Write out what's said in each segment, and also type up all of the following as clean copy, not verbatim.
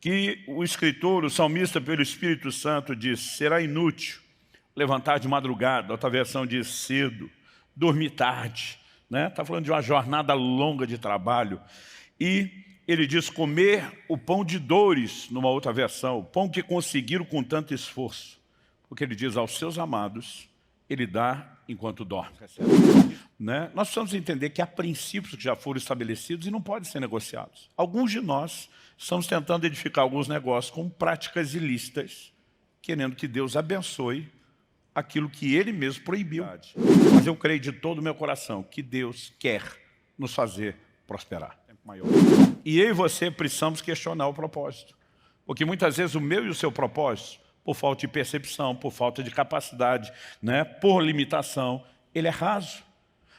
que o escritor, o salmista, pelo Espírito Santo, diz: será inútil levantar de madrugada. Outra versão diz cedo, dormir tarde. Está falando de uma jornada longa de trabalho. E ele diz comer o pão de dores, numa outra versão, o pão que conseguiram com tanto esforço. Porque ele diz aos seus amados, ele dá enquanto dorme. Nós precisamos entender que há princípios que já foram estabelecidos e não podem ser negociados. Alguns de nós estamos tentando edificar alguns negócios com práticas ilícitas, querendo que Deus abençoe aquilo que Ele mesmo proibiu. Mas eu creio de todo o meu coração que Deus quer nos fazer prosperar. E eu e você precisamos questionar o propósito. Porque muitas vezes o meu e o seu propósito, por falta de percepção, por falta de capacidade, por limitação, ele é raso.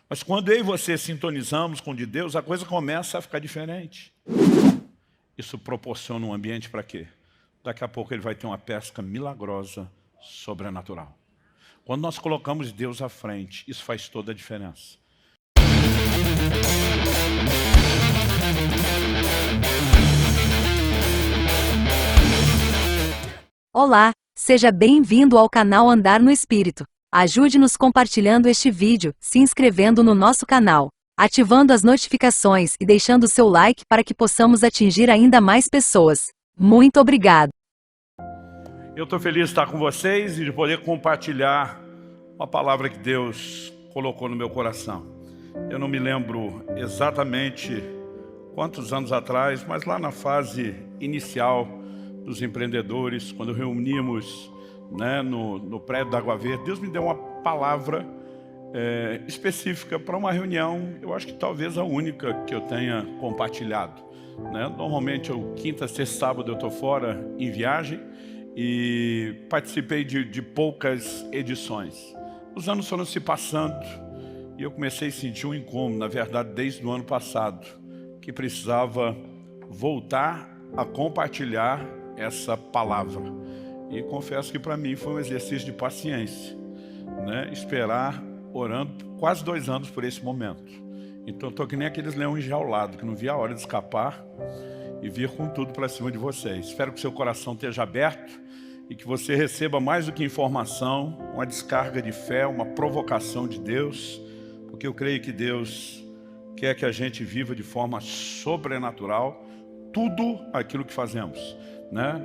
Mas quando eu e você sintonizamos com o de Deus, a coisa começa a ficar diferente. Isso proporciona um ambiente para quê? Daqui a pouco ele vai ter uma pesca milagrosa, sobrenatural. Quando nós colocamos Deus à frente, isso faz toda a diferença. Olá, seja bem-vindo ao canal Andar no Espírito. Ajude-nos compartilhando este vídeo, se inscrevendo no nosso canal, ativando as notificações e deixando seu like para que possamos atingir ainda mais pessoas. Muito obrigado. Eu estou feliz de estar com vocês e de poder compartilhar uma palavra que Deus colocou no meu coração. Eu não me lembro exatamente quantos anos atrás, mas lá na fase inicial dos empreendedores, quando reunimos no prédio da Água Verde, Deus me deu uma palavra específica para uma reunião, eu acho que talvez a única que eu tenha compartilhado. Normalmente, quinta, sexta, sábado eu estou fora em viagem e participei de poucas edições. Os anos foram se passando e eu comecei a sentir um incômodo, na verdade, desde o ano passado, que precisava voltar a compartilhar essa palavra. E confesso que para mim foi um exercício de paciência, esperar, orando, quase 2 anos por esse momento. Então estou que nem aqueles leões enjaulados, que não via a hora de escapar e vir com tudo para cima de vocês. Espero que seu coração esteja aberto e que você receba mais do que informação, uma descarga de fé, uma provocação de Deus, porque eu creio que Deus quer que a gente viva de forma sobrenatural tudo aquilo que fazemos.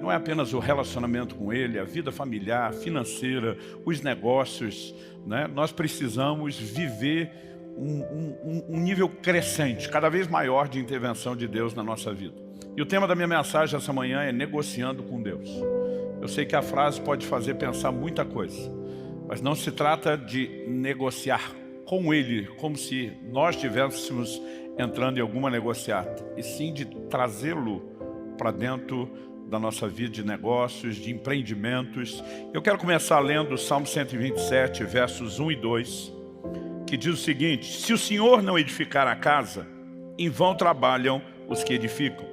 Não é apenas o relacionamento com Ele, a vida familiar, financeira, os negócios. Nós precisamos viver um nível crescente, cada vez maior de intervenção de Deus na nossa vida. E o tema da minha mensagem essa manhã é negociando com Deus. Eu sei que a frase pode fazer pensar muita coisa, mas não se trata de negociar com Ele, como se nós estivéssemos entrando em alguma negociata, e sim de trazê-lo para dentro da nossa vida de negócios, de empreendimentos. Eu quero começar lendo o Salmo 127, versos 1 e 2, que diz o seguinte: se o Senhor não edificar a casa, em vão trabalham os que edificam.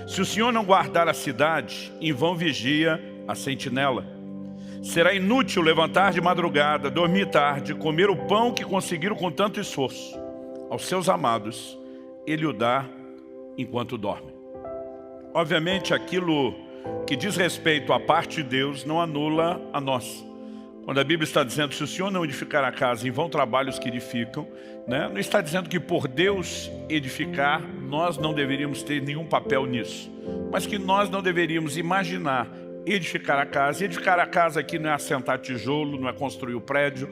Se o Senhor não guardar a cidade, em vão vigia a sentinela. Será inútil levantar de madrugada, dormir tarde, comer o pão que conseguiram com tanto esforço. Aos seus amados, Ele o dá enquanto dorme. Obviamente, aquilo que diz respeito à parte de Deus não anula a nossa. Quando a Bíblia está dizendo, se o Senhor não edificar a casa, em vão trabalham os que edificam, não está dizendo que por Deus edificar, nós não deveríamos ter nenhum papel nisso. Mas que nós não deveríamos imaginar edificar a casa. E edificar a casa aqui não é assentar tijolo, não é construir o prédio,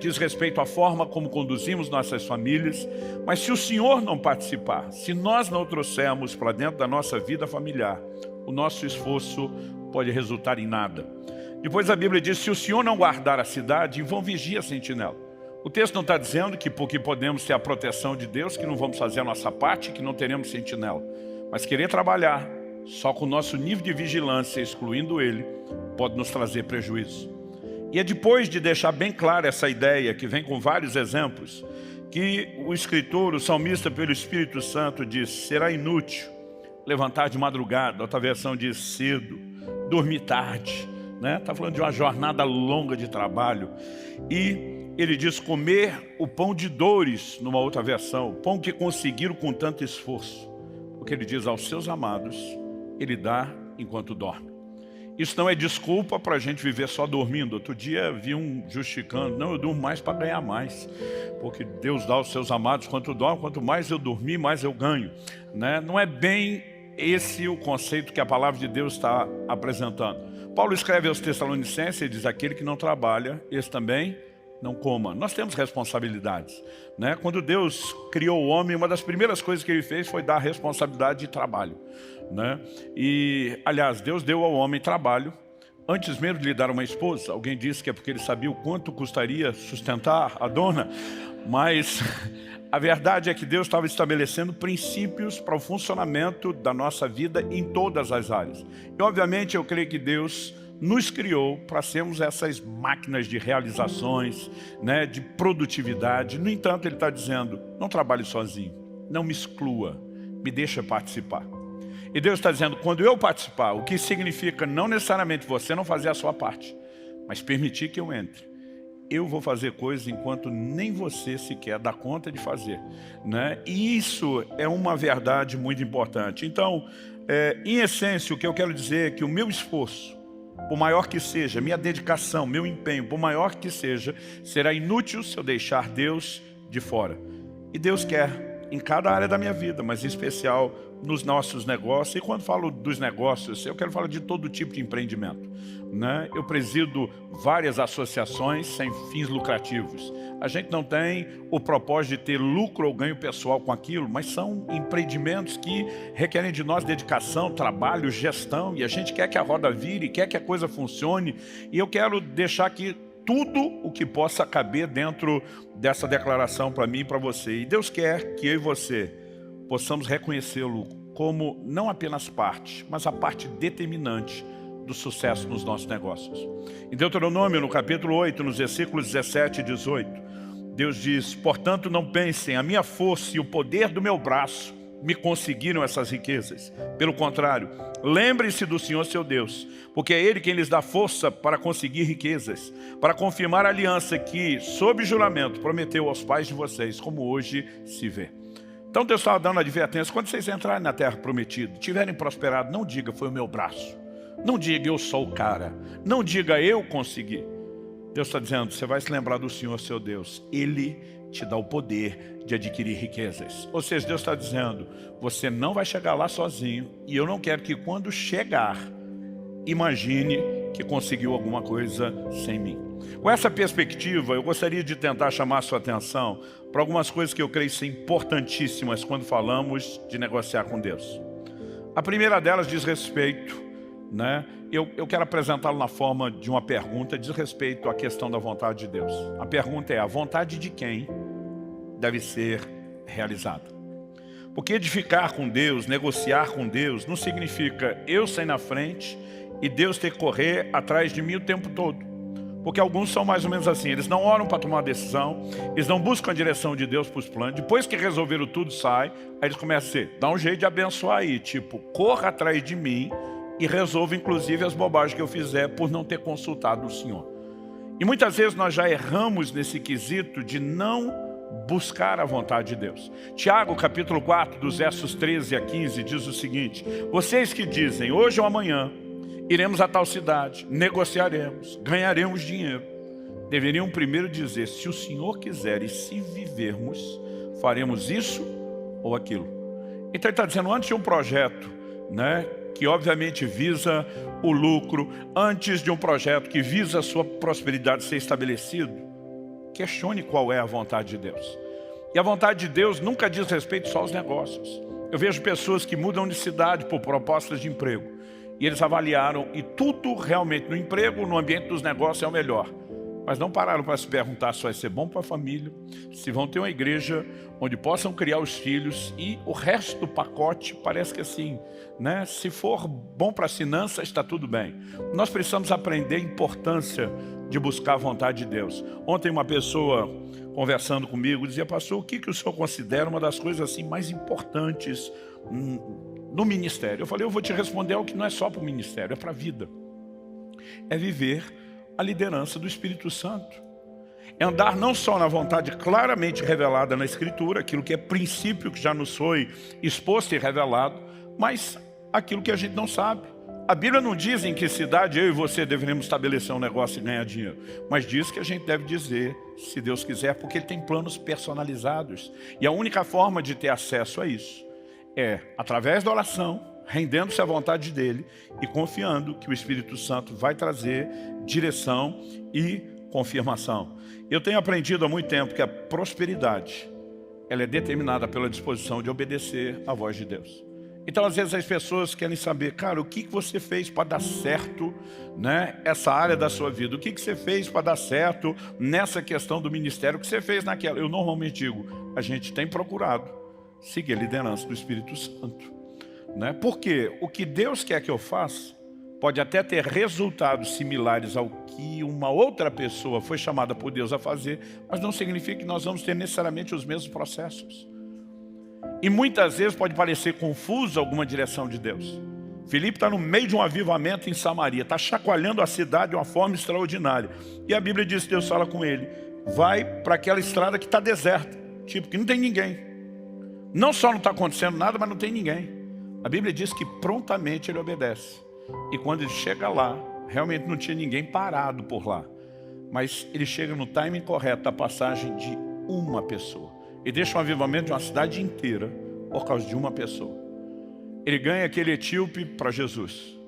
diz respeito à forma como conduzimos nossas famílias. Mas se o Senhor não participar, se nós não o trouxermos para dentro da nossa vida familiar, o nosso esforço pode resultar em nada. Depois a Bíblia diz, se o Senhor não guardar a cidade, em vão vigia a sentinela. O texto não está dizendo que porque podemos ter a proteção de Deus, que não vamos fazer a nossa parte, que não teremos sentinela. Mas querer trabalhar só com o nosso nível de vigilância, excluindo Ele, pode nos trazer prejuízo. E é depois de deixar bem clara essa ideia, que vem com vários exemplos, que o escritor, o salmista, pelo Espírito Santo, diz, será inútil levantar de madrugada. Outra versão diz cedo, dormir tarde. Está falando de uma jornada longa de trabalho. E ele diz comer o pão de dores, numa outra versão, o pão que conseguiram com tanto esforço. Porque ele diz aos seus amados, Ele dá enquanto dorme. Isso não é desculpa para a gente viver só dormindo. Outro dia vi um justificando: não, eu durmo mais para ganhar mais, porque Deus dá aos seus amados quanto dorme, quanto mais eu dormir, mais eu ganho, né? Não é bem esse o conceito que a palavra de Deus está apresentando. Paulo escreve aos Tessalonicenses e diz: aquele que não trabalha, esse também não coma. Nós temos responsabilidades, né? Quando Deus criou o homem, uma das primeiras coisas que ele fez foi dar a responsabilidade de trabalho, né? E, aliás, Deus deu ao homem trabalho antes mesmo de lhe dar uma esposa. Alguém disse que é porque ele sabia o quanto custaria sustentar a dona, mas a verdade é que Deus estava estabelecendo princípios para o funcionamento da nossa vida em todas as áreas. E, obviamente, eu creio que Deus nos criou para sermos essas máquinas de realizações, né, de produtividade. No entanto, Ele está dizendo: não trabalhe sozinho, não me exclua, me deixa participar. E Deus está dizendo: quando eu participar, o que significa não necessariamente você não fazer a sua parte, mas permitir que eu entre. Eu vou fazer coisas enquanto nem você sequer dá conta de fazer, né? E isso é uma verdade muito importante. Então, em essência, o que eu quero dizer é que o meu esforço, por maior que seja, minha dedicação, meu empenho, por maior que seja, será inútil se eu deixar Deus de fora. E Deus quer em cada área da minha vida, mas em especial nos nossos negócios. E quando falo dos negócios, eu quero falar de todo tipo de empreendimento, né? Eu presido várias associações sem fins lucrativos. A gente não tem o propósito de ter lucro ou ganho pessoal com aquilo, mas são empreendimentos que requerem de nós dedicação, trabalho, gestão, e a gente quer que a roda vire, quer que a coisa funcione. E eu quero deixar aqui tudo o que possa caber dentro dessa declaração para mim e para você. E Deus quer que eu e você possamos reconhecê-lo como não apenas parte, mas a parte determinante do sucesso nos nossos negócios. Em Deuteronômio, no capítulo 8, nos versículos 17 e 18, Deus diz: portanto não pensem, a minha força e o poder do meu braço me conseguiram essas riquezas. Pelo contrário, lembrem-se do Senhor seu Deus, porque é Ele quem lhes dá força para conseguir riquezas, para confirmar a aliança que, sob juramento, prometeu aos pais de vocês, como hoje se vê. Então Deus estava dando advertência: quando vocês entrarem na terra prometida, tiverem prosperado, não diga foi o meu braço, não diga eu sou o cara, não diga eu consegui. Deus está dizendo: você vai se lembrar do Senhor seu Deus, Ele te dá o poder de adquirir riquezas. Ou seja, Deus está dizendo: você não vai chegar lá sozinho, e eu não quero que quando chegar, imagine que conseguiu alguma coisa sem mim. Com essa perspectiva, eu gostaria de tentar chamar a sua atenção para algumas coisas que eu creio ser importantíssimas quando falamos de negociar com Deus. A primeira delas diz respeito, né? Eu quero apresentá-lo na forma de uma pergunta, diz respeito à questão da vontade de Deus. A pergunta é: a vontade de quem deve ser realizada? Porque edificar com Deus, negociar com Deus, não significa eu sair na frente e Deus ter que correr atrás de mim o tempo todo. Porque alguns são mais ou menos assim: eles não oram para tomar uma decisão, eles não buscam a direção de Deus para os planos. Depois que resolveram tudo, sai, aí eles começam a ser: dá um jeito de abençoar aí, tipo, corra atrás de mim e resolva inclusive as bobagens que eu fizer por não ter consultado o Senhor. E muitas vezes nós já erramos nesse quesito de não buscar a vontade de Deus. Tiago, capítulo 4, dos versos 13 a 15, diz o seguinte: vocês que dizem, hoje ou amanhã iremos a tal cidade, negociaremos, ganharemos dinheiro, deveriam primeiro dizer: se o Senhor quiser e se vivermos, faremos isso ou aquilo. Então ele está dizendo, antes de um projeto, né, que obviamente visa o lucro, antes de um projeto que visa a sua prosperidade ser estabelecido, questione qual é a vontade de Deus. E a vontade de Deus nunca diz respeito só aos negócios. Eu vejo pessoas que mudam de cidade por propostas de emprego, e eles avaliaram, e tudo realmente no emprego, no ambiente dos negócios é o melhor. Mas não pararam para se perguntar se vai ser bom para a família, se vão ter uma igreja onde possam criar os filhos, e o resto do pacote parece que assim, né? Se for bom para as finanças, está tudo bem. Nós precisamos aprender a importância de buscar a vontade de Deus. Ontem uma pessoa conversando comigo dizia: pastor, o que o senhor considera uma das coisas assim mais importantes no ministério? Eu falei: eu vou te responder algo que não é só para o ministério, é para a vida. É viver a liderança do Espírito Santo. É andar não só na vontade claramente revelada na Escritura, aquilo que é princípio que já nos foi exposto e revelado, mas aquilo que a gente não sabe, A Bíblia não diz em que cidade eu e você deveríamos estabelecer um negócio e ganhar dinheiro, mas diz que a gente deve dizer, se Deus quiser, porque Ele tem planos personalizados. E a única forma de ter acesso a isso é através da oração, rendendo-se à vontade dEle e confiando que o Espírito Santo vai trazer direção e confirmação. Eu tenho aprendido há muito tempo que a prosperidade, ela é determinada pela disposição de obedecer à voz de Deus. Então, às vezes, as pessoas querem saber, cara, o que você fez para dar certo, né, essa área da sua vida? O que você fez para dar certo nessa questão do ministério? O que você fez naquela? Eu normalmente digo, a gente tem procurado seguir a liderança do Espírito Santo, né? Porque o que Deus quer que eu faça pode até ter resultados similares ao que uma outra pessoa foi chamada por Deus a fazer, mas não significa que nós vamos ter necessariamente os mesmos processos. E muitas vezes pode parecer confuso alguma direção de Deus. Filipe está no meio de um avivamento em Samaria, está chacoalhando a cidade de uma forma extraordinária. E a Bíblia diz que Deus fala com ele, vai para aquela estrada que está deserta, tipo que não tem ninguém. Não só não está acontecendo nada, mas não tem ninguém. A Bíblia diz que prontamente ele obedece. E quando ele chega lá, realmente não tinha ninguém parado por lá. Mas ele chega no timing correto da passagem de uma pessoa. E deixa um avivamento de uma cidade inteira por causa de uma pessoa. Ele ganha aquele etíope para Jesus.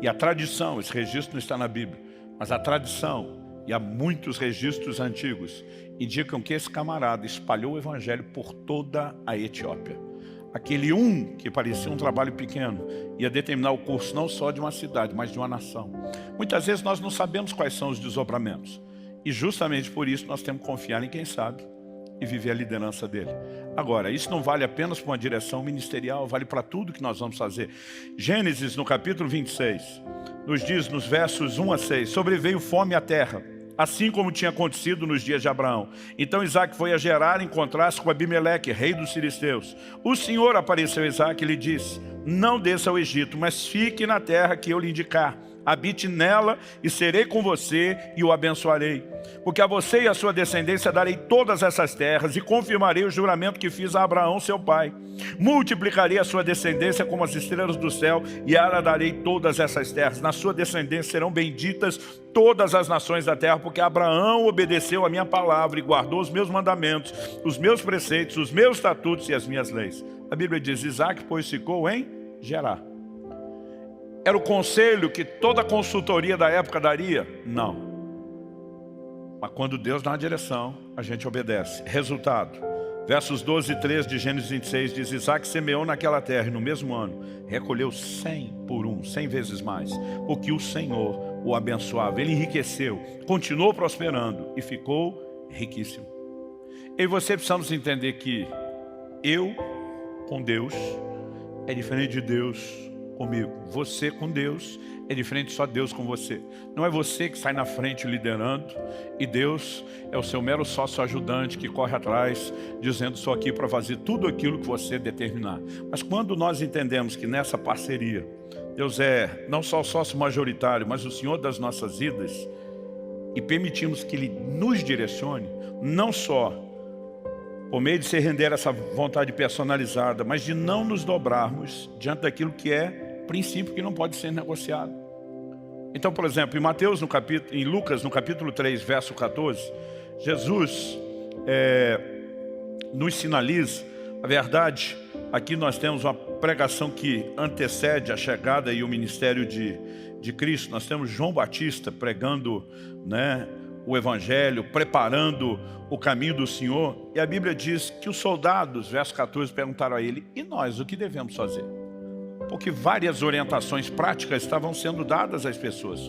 E a tradição, esse registro não está na Bíblia, mas a tradição, e há muitos registros antigos, indicam que esse camarada espalhou o evangelho por toda a Etiópia. Aquele que parecia um trabalho pequeno, ia determinar o curso não só de uma cidade, mas de uma nação. Muitas vezes nós não sabemos quais são os desdobramentos. E justamente por isso nós temos que confiar em quem sabe e viver a liderança dele. Agora, isso não vale apenas para uma direção ministerial, vale para tudo que nós vamos fazer. Gênesis, no capítulo 26, nos diz, nos versos 1 a 6, sobreveio fome à terra, assim como tinha acontecido nos dias de Abraão. Então Isaac foi a Gerar encontrar-se com Abimeleque, rei dos filisteus. O Senhor apareceu a Isaac e lhe disse, não desça ao Egito, mas fique na terra que eu lhe indicar. Habite nela e serei com você e o abençoarei. Porque a você e a sua descendência darei todas essas terras e confirmarei o juramento que fiz a Abraão, seu pai. Multiplicarei a sua descendência como as estrelas do céu e a darei todas essas terras. Na sua descendência serão benditas todas as nações da terra, porque Abraão obedeceu a minha palavra e guardou os meus mandamentos, os meus preceitos, os meus estatutos e as minhas leis. A Bíblia diz, Isaac, pois, ficou em Gerar. Era o conselho que toda a consultoria da época daria? Não. Mas quando Deus dá uma direção, a gente obedece. Resultado, versos 12 e 13 de Gênesis 26 diz, Isaac semeou naquela terra e no mesmo ano recolheu 100 por 1, 100 vezes mais, porque o Senhor o abençoava. Ele enriqueceu, continuou prosperando e ficou riquíssimo. Eu e você precisamos entender que eu com Deus é diferente de Deus comigo. Você com Deus é diferente só Deus com você. Não é você que sai na frente liderando e Deus é o seu mero sócio ajudante que corre atrás dizendo, estou aqui para fazer tudo aquilo que você determinar. Mas quando nós entendemos que nessa parceria Deus é não só o sócio majoritário, mas o Senhor das nossas vidas, e permitimos que Ele nos direcione, não só por meio de se render a essa vontade personalizada, mas de não nos dobrarmos diante daquilo que é princípio que não pode ser negociado. Então, por exemplo, em Lucas, no capítulo 3, verso 14, Jesus nos sinaliza a verdade. Aqui nós temos uma pregação que antecede a chegada e o ministério de Cristo. Nós temos João Batista pregando, né, o Evangelho, preparando o caminho do Senhor. E a Bíblia diz que os soldados, verso 14, perguntaram a ele, e nós, o que devemos fazer? Porque várias orientações práticas estavam sendo dadas às pessoas,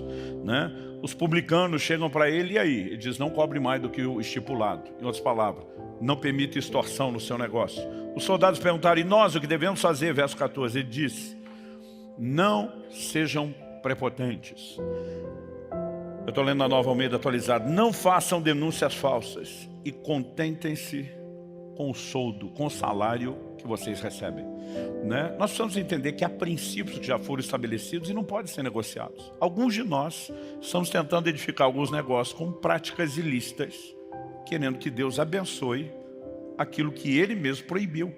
né? Os publicanos chegam para ele, e aí? Ele diz, não cobre mais do que o estipulado. Em outras palavras, não permita extorsão no seu negócio. Os soldados perguntaram, e nós, o que devemos fazer? Verso 14, ele disse, não sejam prepotentes. Eu estou lendo a Nova Almeida atualizada. Não façam denúncias falsas e contentem-se com o soldo, com o salário que vocês recebem, né? Nós precisamos entender que há princípios que já foram estabelecidos e não podem ser negociados. Alguns de nós estamos tentando edificar alguns negócios com práticas ilícitas, querendo que Deus abençoe aquilo que Ele mesmo proibiu.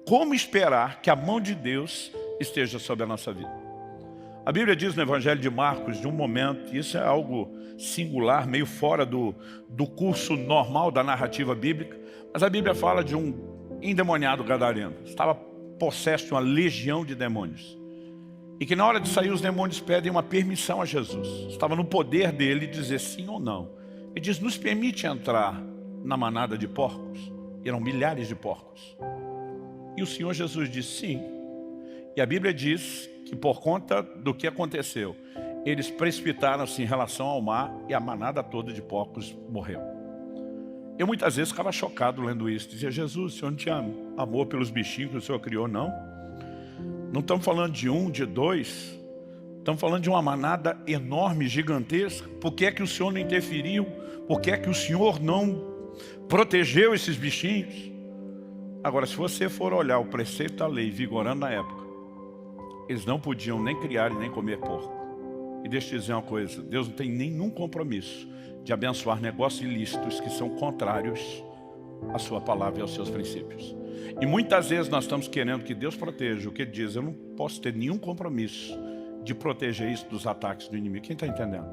Como esperar que a mão de Deus esteja sobre a nossa vida? A Bíblia diz no Evangelho de Marcos, de um momento, e isso é algo singular, meio fora do curso normal da narrativa bíblica, mas a Bíblia fala de um endemoniado gadareno. Estava possesso de uma legião de demônios. E que na hora de sair os demônios pedem uma permissão a Jesus. Estava no poder dele dizer sim ou não. Ele diz, nos permite entrar na manada de porcos? E eram milhares de porcos. E o Senhor Jesus disse sim. E a Bíblia diz que por conta do que aconteceu, eles precipitaram-se em relação ao mar e a manada toda de porcos morreu. Eu muitas vezes ficava chocado lendo isso. Dizia, Jesus, o Senhor não tinha amor pelos bichinhos que o Senhor criou, não? Não estamos falando de um, de dois. Estamos falando de uma manada enorme, gigantesca. Por que é que o Senhor não interferiu? Por que é que o Senhor não protegeu esses bichinhos? Agora, se você for olhar o preceito da lei vigorando na época, eles não podiam nem criar e nem comer porco. E deixa eu dizer uma coisa, Deus não tem nenhum compromisso de abençoar negócios ilícitos que são contrários à sua palavra e aos seus princípios. E muitas vezes nós estamos querendo que Deus proteja o que Ele diz. Eu não posso ter nenhum compromisso de proteger isso dos ataques do inimigo. Quem está entendendo?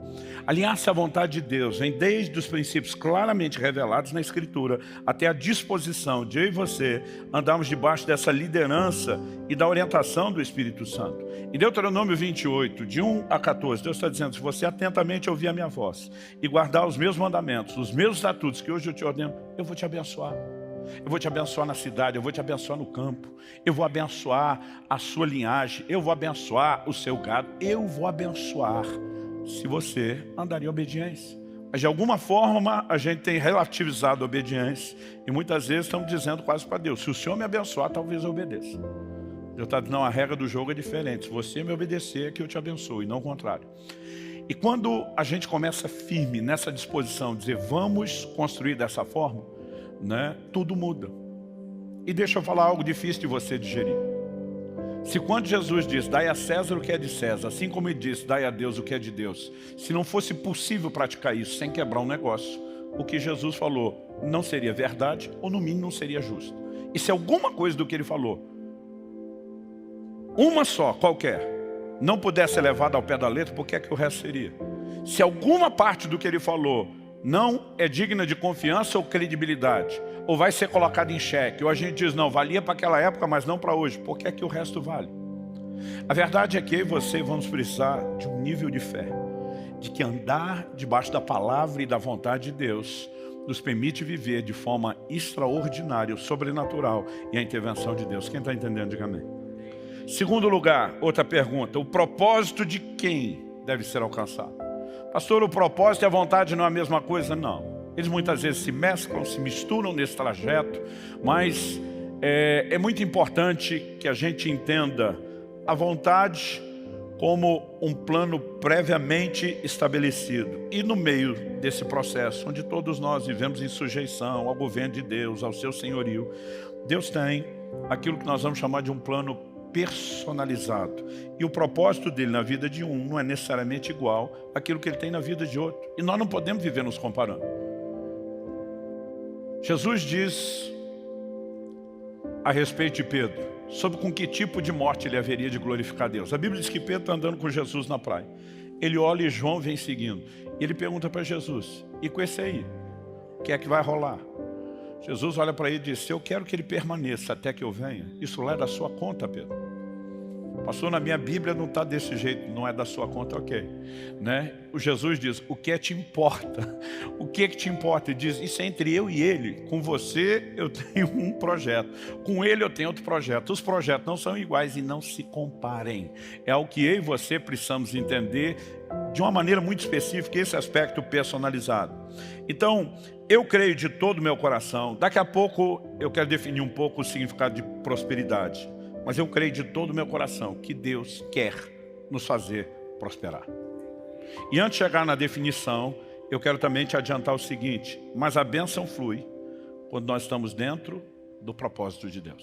Alinhar-se à vontade de Deus vem desde os princípios claramente revelados na Escritura até a disposição de eu e você andarmos debaixo dessa liderança e da orientação do Espírito Santo. Em Deuteronômio 28, de 1 a 14, Deus está dizendo, se você atentamente ouvir a minha voz e guardar os meus mandamentos, os meus estatutos que hoje eu te ordeno, eu vou te abençoar. Eu vou te abençoar na cidade, eu vou te abençoar no campo, eu vou abençoar a sua linhagem, eu vou abençoar o seu gado, eu vou abençoar se você andar em obediência. Mas de alguma forma a gente tem relativizado a obediência e muitas vezes estamos dizendo quase para Deus, se o Senhor me abençoar, talvez eu obedeça. Deus está dizendo, não, a regra do jogo é diferente, se você me obedecer é que eu te abençoo e não o contrário. E quando a gente começa firme nessa disposição, dizer vamos construir dessa forma, tudo muda. E deixa eu falar algo difícil de você digerir. Se quando Jesus diz, dai a César o que é de César, assim como ele disse, dai a Deus o que é de Deus, se não fosse possível praticar isso sem quebrar um negócio, o que Jesus falou não seria verdade, ou no mínimo não seria justo. E se alguma coisa do que ele falou, uma só, qualquer, não pudesse ser levada ao pé da letra, por que é que o resto seria? Se alguma parte do que ele falou não é digna de confiança ou credibilidade, ou vai ser colocado em xeque, ou a gente diz, não, valia para aquela época, mas não para hoje, por que é que o resto vale? A verdade é que eu e você vamos precisar de um nível de fé, de que andar debaixo da palavra e da vontade de Deus nos permite viver de forma extraordinária, sobrenatural e a intervenção de Deus. Quem está entendendo, diga amém. Segundo lugar, outra pergunta, o propósito de quem deve ser alcançado? Pastor, o propósito e a vontade não é a mesma coisa? Não. Eles muitas vezes se mesclam, se misturam nesse trajeto, mas é muito importante que a gente entenda a vontade como um plano previamente estabelecido. E no meio desse processo, onde todos nós vivemos em sujeição ao governo de Deus, ao seu senhorio, Deus tem aquilo que nós vamos chamar de um plano personalizado. E o propósito dele na vida de um não é necessariamente igual àquilo que ele tem na vida de outro. E nós não podemos viver nos comparando. Jesus diz a respeito de Pedro, sobre com que tipo de morte ele haveria de glorificar Deus. A Bíblia diz que Pedro está andando com Jesus na praia. Ele olha e João vem seguindo. E ele pergunta para Jesus, e com esse aí, o que é que vai rolar? Jesus olha para ele e diz, eu quero que ele permaneça até que eu venha. Isso lá é da sua conta, Pedro. Pastor, na minha Bíblia não está desse jeito, não é da sua conta, ok. O Jesus diz, o que te importa? O que te importa? Ele diz, isso é entre eu e ele. Com você eu tenho um projeto, com ele eu tenho outro projeto. Os projetos não são iguais e não se comparem. É o que eu e você precisamos entender de uma maneira muito específica, esse aspecto personalizado. Então, eu creio de todo o meu coração, daqui a pouco eu quero definir um pouco o significado de prosperidade. Mas eu creio de todo o meu coração que Deus quer nos fazer prosperar. E antes de chegar na definição, eu quero também te adiantar o seguinte, mas a bênção flui quando nós estamos dentro do propósito de Deus.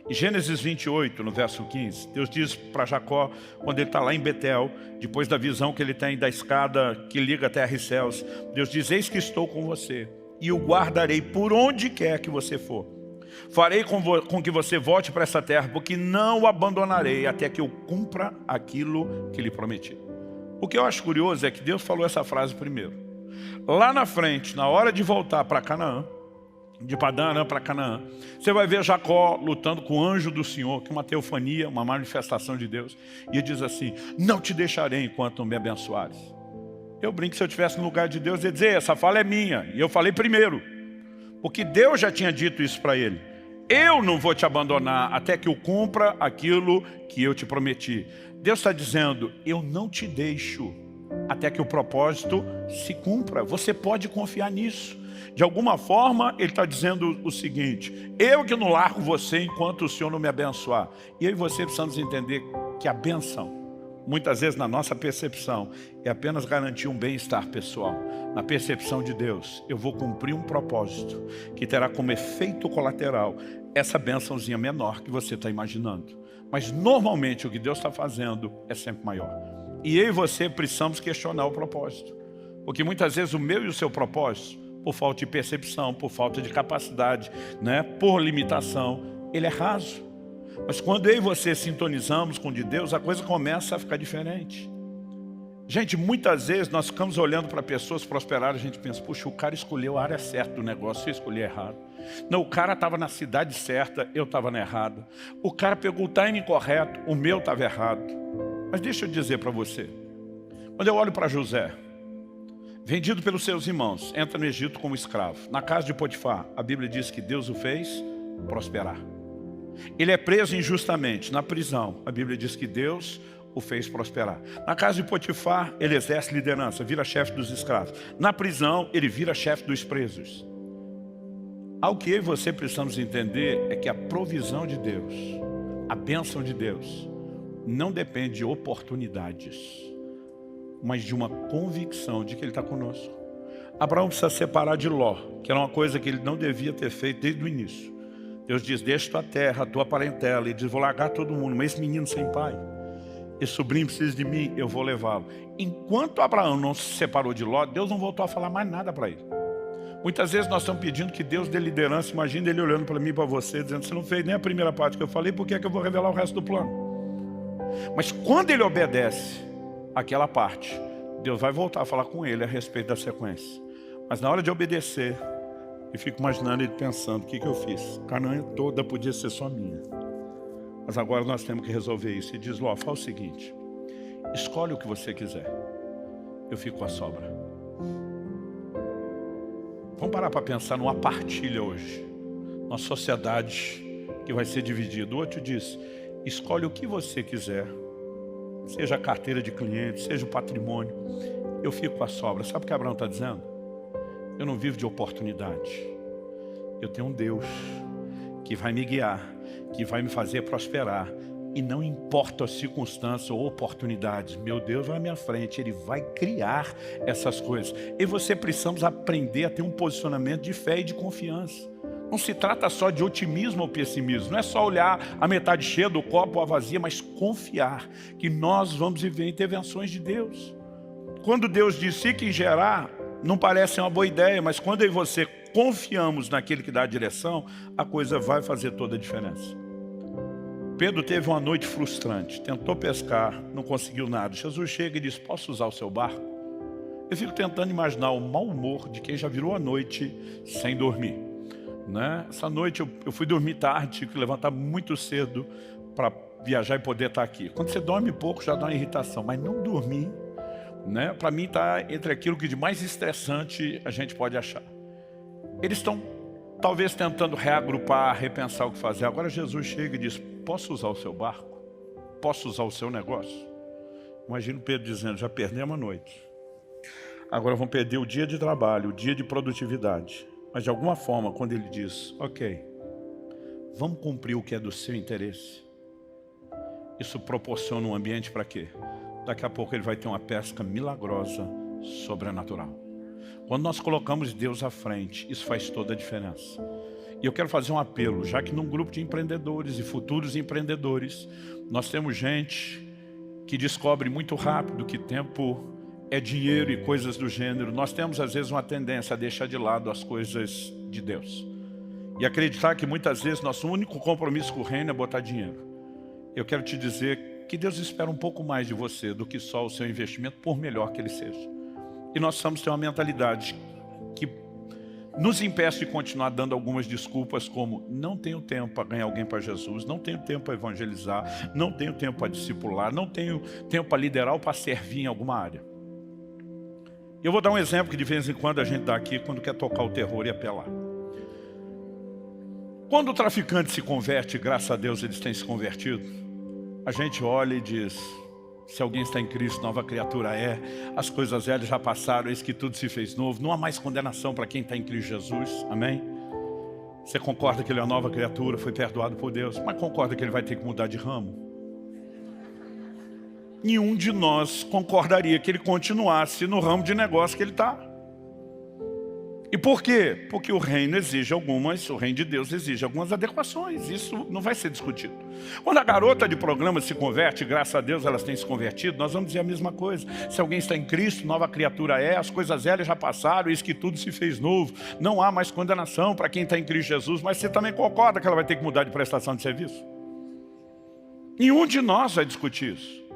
Em Gênesis 28, no verso 15, Deus diz para Jacó, quando ele está lá em Betel, depois da visão que ele tem da escada que liga a terra e céus, Deus diz, eis que estou com você, e o guardarei por onde quer que você for. Farei com que você volte para essa terra, porque não o abandonarei até que eu cumpra aquilo que lhe prometi. O que eu acho curioso é que Deus falou essa frase primeiro. Lá na frente, na hora de voltar para Canaã, de Padã Arã para Canaã, você vai ver Jacó lutando com o anjo do Senhor, que é uma teofania, uma manifestação de Deus. E ele diz assim: não te deixarei enquanto me abençoares. Eu brinco que se eu estivesse no lugar de Deus, eu ia dizer: essa fala é minha. E eu falei primeiro, porque Deus já tinha dito isso para ele. Eu não vou te abandonar até que eu cumpra aquilo que eu te prometi. Deus está dizendo: eu não te deixo até que o propósito se cumpra. Você pode confiar nisso. De alguma forma, ele está dizendo o seguinte: eu que não largo você enquanto o Senhor não me abençoar. E eu e você precisamos entender que a bênção, muitas vezes na nossa percepção, é apenas garantir um bem-estar pessoal. Na percepção de Deus, eu vou cumprir um propósito que terá como efeito colateral essa bênçãozinha menor que você está imaginando. Mas normalmente o que Deus está fazendo é sempre maior. E eu e você precisamos questionar o propósito. Porque muitas vezes o meu e o seu propósito, por falta de percepção, por falta de capacidade, né, por limitação, ele é raso. Mas quando eu e você sintonizamos com o de Deus, a coisa começa a ficar diferente. Gente, muitas vezes nós ficamos olhando para pessoas prosperarem, a gente pensa: puxa, o cara escolheu a área certa do negócio, eu escolhi errado. Não, o cara estava na cidade certa, eu estava na errada. O cara pegou o timing correto, o meu estava errado. Mas deixa eu dizer para você, quando eu olho para José, vendido pelos seus irmãos, entra no Egito como escravo. Na casa de Potifar, a Bíblia diz que Deus o fez prosperar. Ele é preso injustamente, na prisão, a Bíblia diz que Deus o fez prosperar. Na casa de Potifar, ele exerce liderança, vira chefe dos escravos. Na prisão, ele vira chefe dos presos. Algo que eu e você precisamos entender é que a provisão de Deus, a bênção de Deus, não depende de oportunidades, mas de uma convicção de que Ele está conosco. Abraão precisa separar de Ló, que era uma coisa que ele não devia ter feito desde o início. Deus diz: deixa tua terra, a tua parentela. Ele diz: vou largar todo mundo, mas esse menino sem pai, esse sobrinho precisa de mim, eu vou levá-lo. Enquanto Abraão não se separou de Ló, Deus não voltou a falar mais nada para ele. Muitas vezes nós estamos pedindo que Deus dê liderança. Imagina ele olhando para mim e para você, dizendo: você não fez nem a primeira parte que eu falei, por que é que eu vou revelar o resto do plano? Mas quando ele obedece aquela parte, Deus vai voltar a falar com ele a respeito da sequência. Mas na hora de obedecer, eu fico imaginando ele pensando: o que eu fiz? Canaã toda podia ser só minha, mas agora nós temos que resolver isso. E diz: Ló, faz o seguinte, escolhe o que você quiser, eu fico com a sobra. Vamos parar para pensar numa partilha hoje, uma sociedade que vai ser dividida. O outro diz: escolhe o que você quiser, seja a carteira de cliente, seja o patrimônio, eu fico com a sobra. Sabe o que Abraão está dizendo? Eu não vivo de oportunidade. Eu tenho um Deus que vai me guiar, que vai me fazer prosperar. E não importa a circunstância ou oportunidades, meu Deus vai à minha frente, Ele vai criar essas coisas. E você precisamos aprender a ter um posicionamento de fé e de confiança. Não se trata só de otimismo ou pessimismo, não é só olhar a metade cheia do copo ou a vazia, mas confiar que nós vamos viver intervenções de Deus. Quando Deus diz fique em gerar, não parece uma boa ideia, mas quando eu e você confiamos naquele que dá a direção, a coisa vai fazer toda a diferença. Pedro teve uma noite frustrante, tentou pescar, não conseguiu nada. Jesus chega e diz: posso usar o seu barco? Eu fico tentando imaginar o mau humor de quem já virou a noite sem dormir, né? Essa noite eu fui dormir tarde, tive que levantar muito cedo para viajar e poder estar aqui. Quando você dorme pouco já dá uma irritação, mas não dormir, né, para mim está entre aquilo que de mais estressante a gente pode achar. Eles estão talvez tentando reagrupar, repensar o que fazer. Agora Jesus chega e diz: posso usar o seu barco? Posso usar o seu negócio? Imagina Pedro dizendo: já perdemos a noite, agora vamos perder o dia de trabalho, o dia de produtividade. Mas de alguma forma, quando ele diz: ok, vamos cumprir o que é do seu interesse, isso proporciona um ambiente para quê? Daqui a pouco ele vai ter uma pesca milagrosa, sobrenatural. Quando nós colocamos Deus à frente, isso faz toda a diferença. E eu quero fazer um apelo, já que num grupo de empreendedores e futuros empreendedores, nós temos gente que descobre muito rápido que tempo é dinheiro e coisas do gênero. Nós temos às vezes uma tendência a deixar de lado as coisas de Deus. E acreditar que muitas vezes nosso único compromisso com o reino é botar dinheiro. Eu quero te dizer que Deus espera um pouco mais de você do que só o seu investimento, por melhor que ele seja. E nós precisamos ter uma mentalidade que nos impeça de continuar dando algumas desculpas como não tenho tempo para ganhar alguém para Jesus, não tenho tempo para evangelizar, não tenho tempo para discipular, não tenho tempo para liderar ou para servir em alguma área. Eu vou dar um exemplo que de vez em quando a gente dá aqui quando quer tocar o terror e apelar. Quando o traficante se converte, graças a Deus eles têm se convertido, a gente olha e diz, se alguém está em Cristo, nova criatura é, as coisas velhas já passaram, eis que tudo se fez novo, não há mais condenação para quem está em Cristo Jesus, amém? Você concorda que ele é uma nova criatura, foi perdoado por Deus, mas concorda que ele vai ter que mudar de ramo? Nenhum de nós concordaria que ele continuasse no ramo de negócio que ele está. E por quê? Porque o reino de Deus exige algumas adequações, isso não vai ser discutido. Quando a garota de programa se converte, graças a Deus elas têm se convertido, nós vamos dizer a mesma coisa. Se alguém está em Cristo, nova criatura é, as coisas velhas já passaram, eis que tudo se fez novo. Não há mais condenação para quem está em Cristo Jesus, mas você também concorda que ela vai ter que mudar de prestação de serviço? Nenhum de nós vai discutir isso.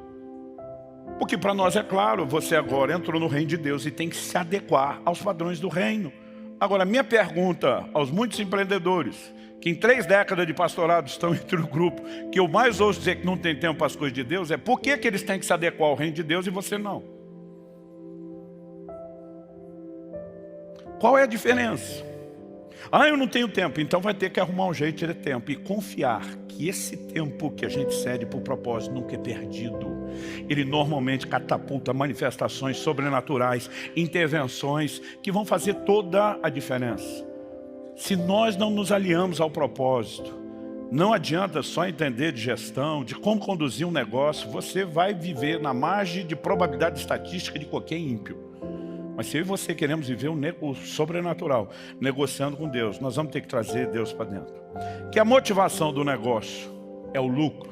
Porque para nós é claro, você agora entrou no reino de Deus e tem que se adequar aos padrões do reino. Agora, minha pergunta aos muitos empreendedores, que em 3 décadas de pastorado estão entre o grupo, que eu mais ouço dizer que não tem tempo para as coisas de Deus, é por que eles têm que se adequar ao reino de Deus e você não? Qual é a diferença? Ah, eu não tenho tempo, então vai ter que arrumar um jeito de ter tempo e confiar que esse tempo que a gente cede por propósito nunca é perdido. Ele normalmente catapulta manifestações sobrenaturais, intervenções que vão fazer toda a diferença. Se nós não nos aliamos ao propósito, não adianta só entender de gestão, de como conduzir um negócio, você vai viver na margem de probabilidade estatística de qualquer ímpio. Mas se eu e você queremos viver o sobrenatural, negociando com Deus, nós vamos ter que trazer Deus para dentro. Que a motivação do negócio é o lucro.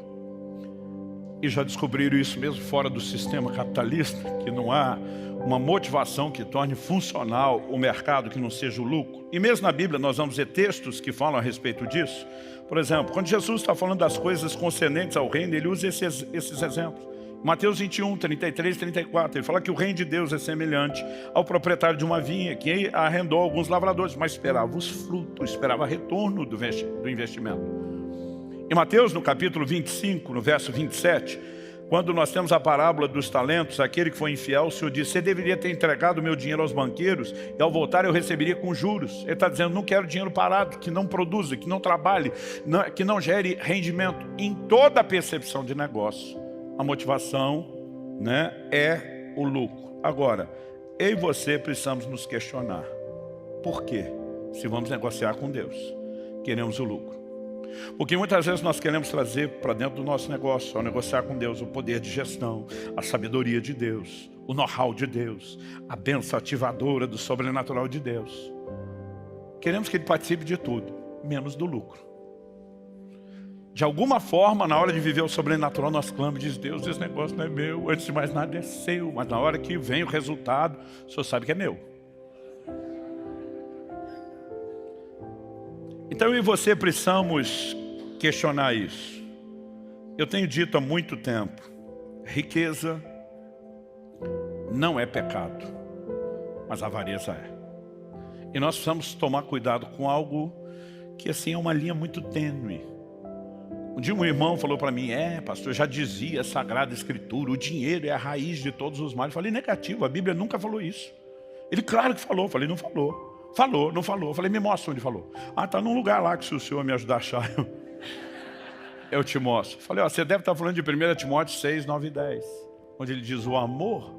E já descobriram isso mesmo fora do sistema capitalista, que não há uma motivação que torne funcional o mercado que não seja o lucro. E mesmo na Bíblia nós vamos ver textos que falam a respeito disso. Por exemplo, quando Jesus está falando das coisas concernentes ao reino, ele usa esses exemplos. Mateus 21, 33 e 34, ele fala que o reino de Deus é semelhante ao proprietário de uma vinha, que arrendou alguns lavradores, mas esperava os frutos, esperava retorno do investimento. Em Mateus, no capítulo 25, no verso 27, quando nós temos a parábola dos talentos, aquele que foi infiel, o Senhor disse, você deveria ter entregado o meu dinheiro aos banqueiros, e ao voltar eu receberia com juros. Ele está dizendo, não quero dinheiro parado, que não produza, que não trabalhe, que não gere rendimento. Em toda a percepção de negócio, a motivação, é o lucro. Agora, eu e você precisamos nos questionar. Por quê? Se vamos negociar com Deus, queremos o lucro. Porque muitas vezes nós queremos trazer para dentro do nosso negócio, ao negociar com Deus, o poder de gestão, a sabedoria de Deus, o know-how de Deus, a bênção ativadora do sobrenatural de Deus. Queremos que Ele participe de tudo, menos do lucro. De alguma forma, na hora de viver o sobrenatural, nós clamamos e diz, Deus, esse negócio não é meu, antes de mais nada é seu. Mas na hora que vem o resultado, o Senhor sabe que é meu. Então eu e você precisamos questionar isso. Eu tenho dito há muito tempo, riqueza não é pecado, mas avareza é. E nós precisamos tomar cuidado com algo que assim é uma linha muito tênue. Um dia um irmão falou para mim, pastor, já dizia a Sagrada Escritura, o dinheiro é a raiz de todos os males. Eu falei, negativo, a Bíblia nunca falou isso. Ele, claro que falou. Eu falei, não falou. Falou, não falou. Eu falei, me mostra onde falou. Está num lugar lá que se o senhor me ajudar a achar, eu te mostro. Eu falei, você deve estar falando de 1 Timóteo 6, 9 e 10, onde ele diz, o amor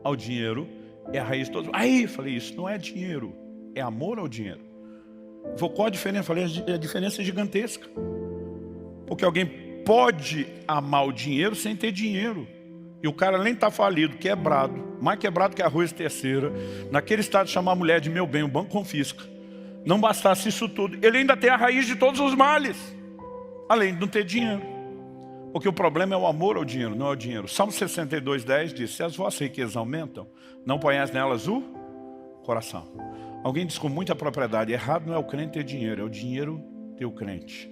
ao dinheiro é a raiz de todos. Aí, eu falei, isso não é dinheiro, é amor ao dinheiro. Ele falou, qual a diferença? Eu falei, a diferença é gigantesca. Porque alguém pode amar o dinheiro sem ter dinheiro. E o cara nem está falido, quebrado, mais quebrado que arroz terceira, naquele estado de chamar a mulher de meu bem, o banco confisca. Não bastasse isso tudo, ele ainda tem a raiz de todos os males, além de não ter dinheiro. Porque o problema é o amor ao dinheiro, não é o dinheiro. Salmo 62, 10 diz, se as vossas riquezas aumentam, não ponhais nelas o coração. Alguém diz com muita propriedade, errado não é o crente ter dinheiro, é o dinheiro ter o crente.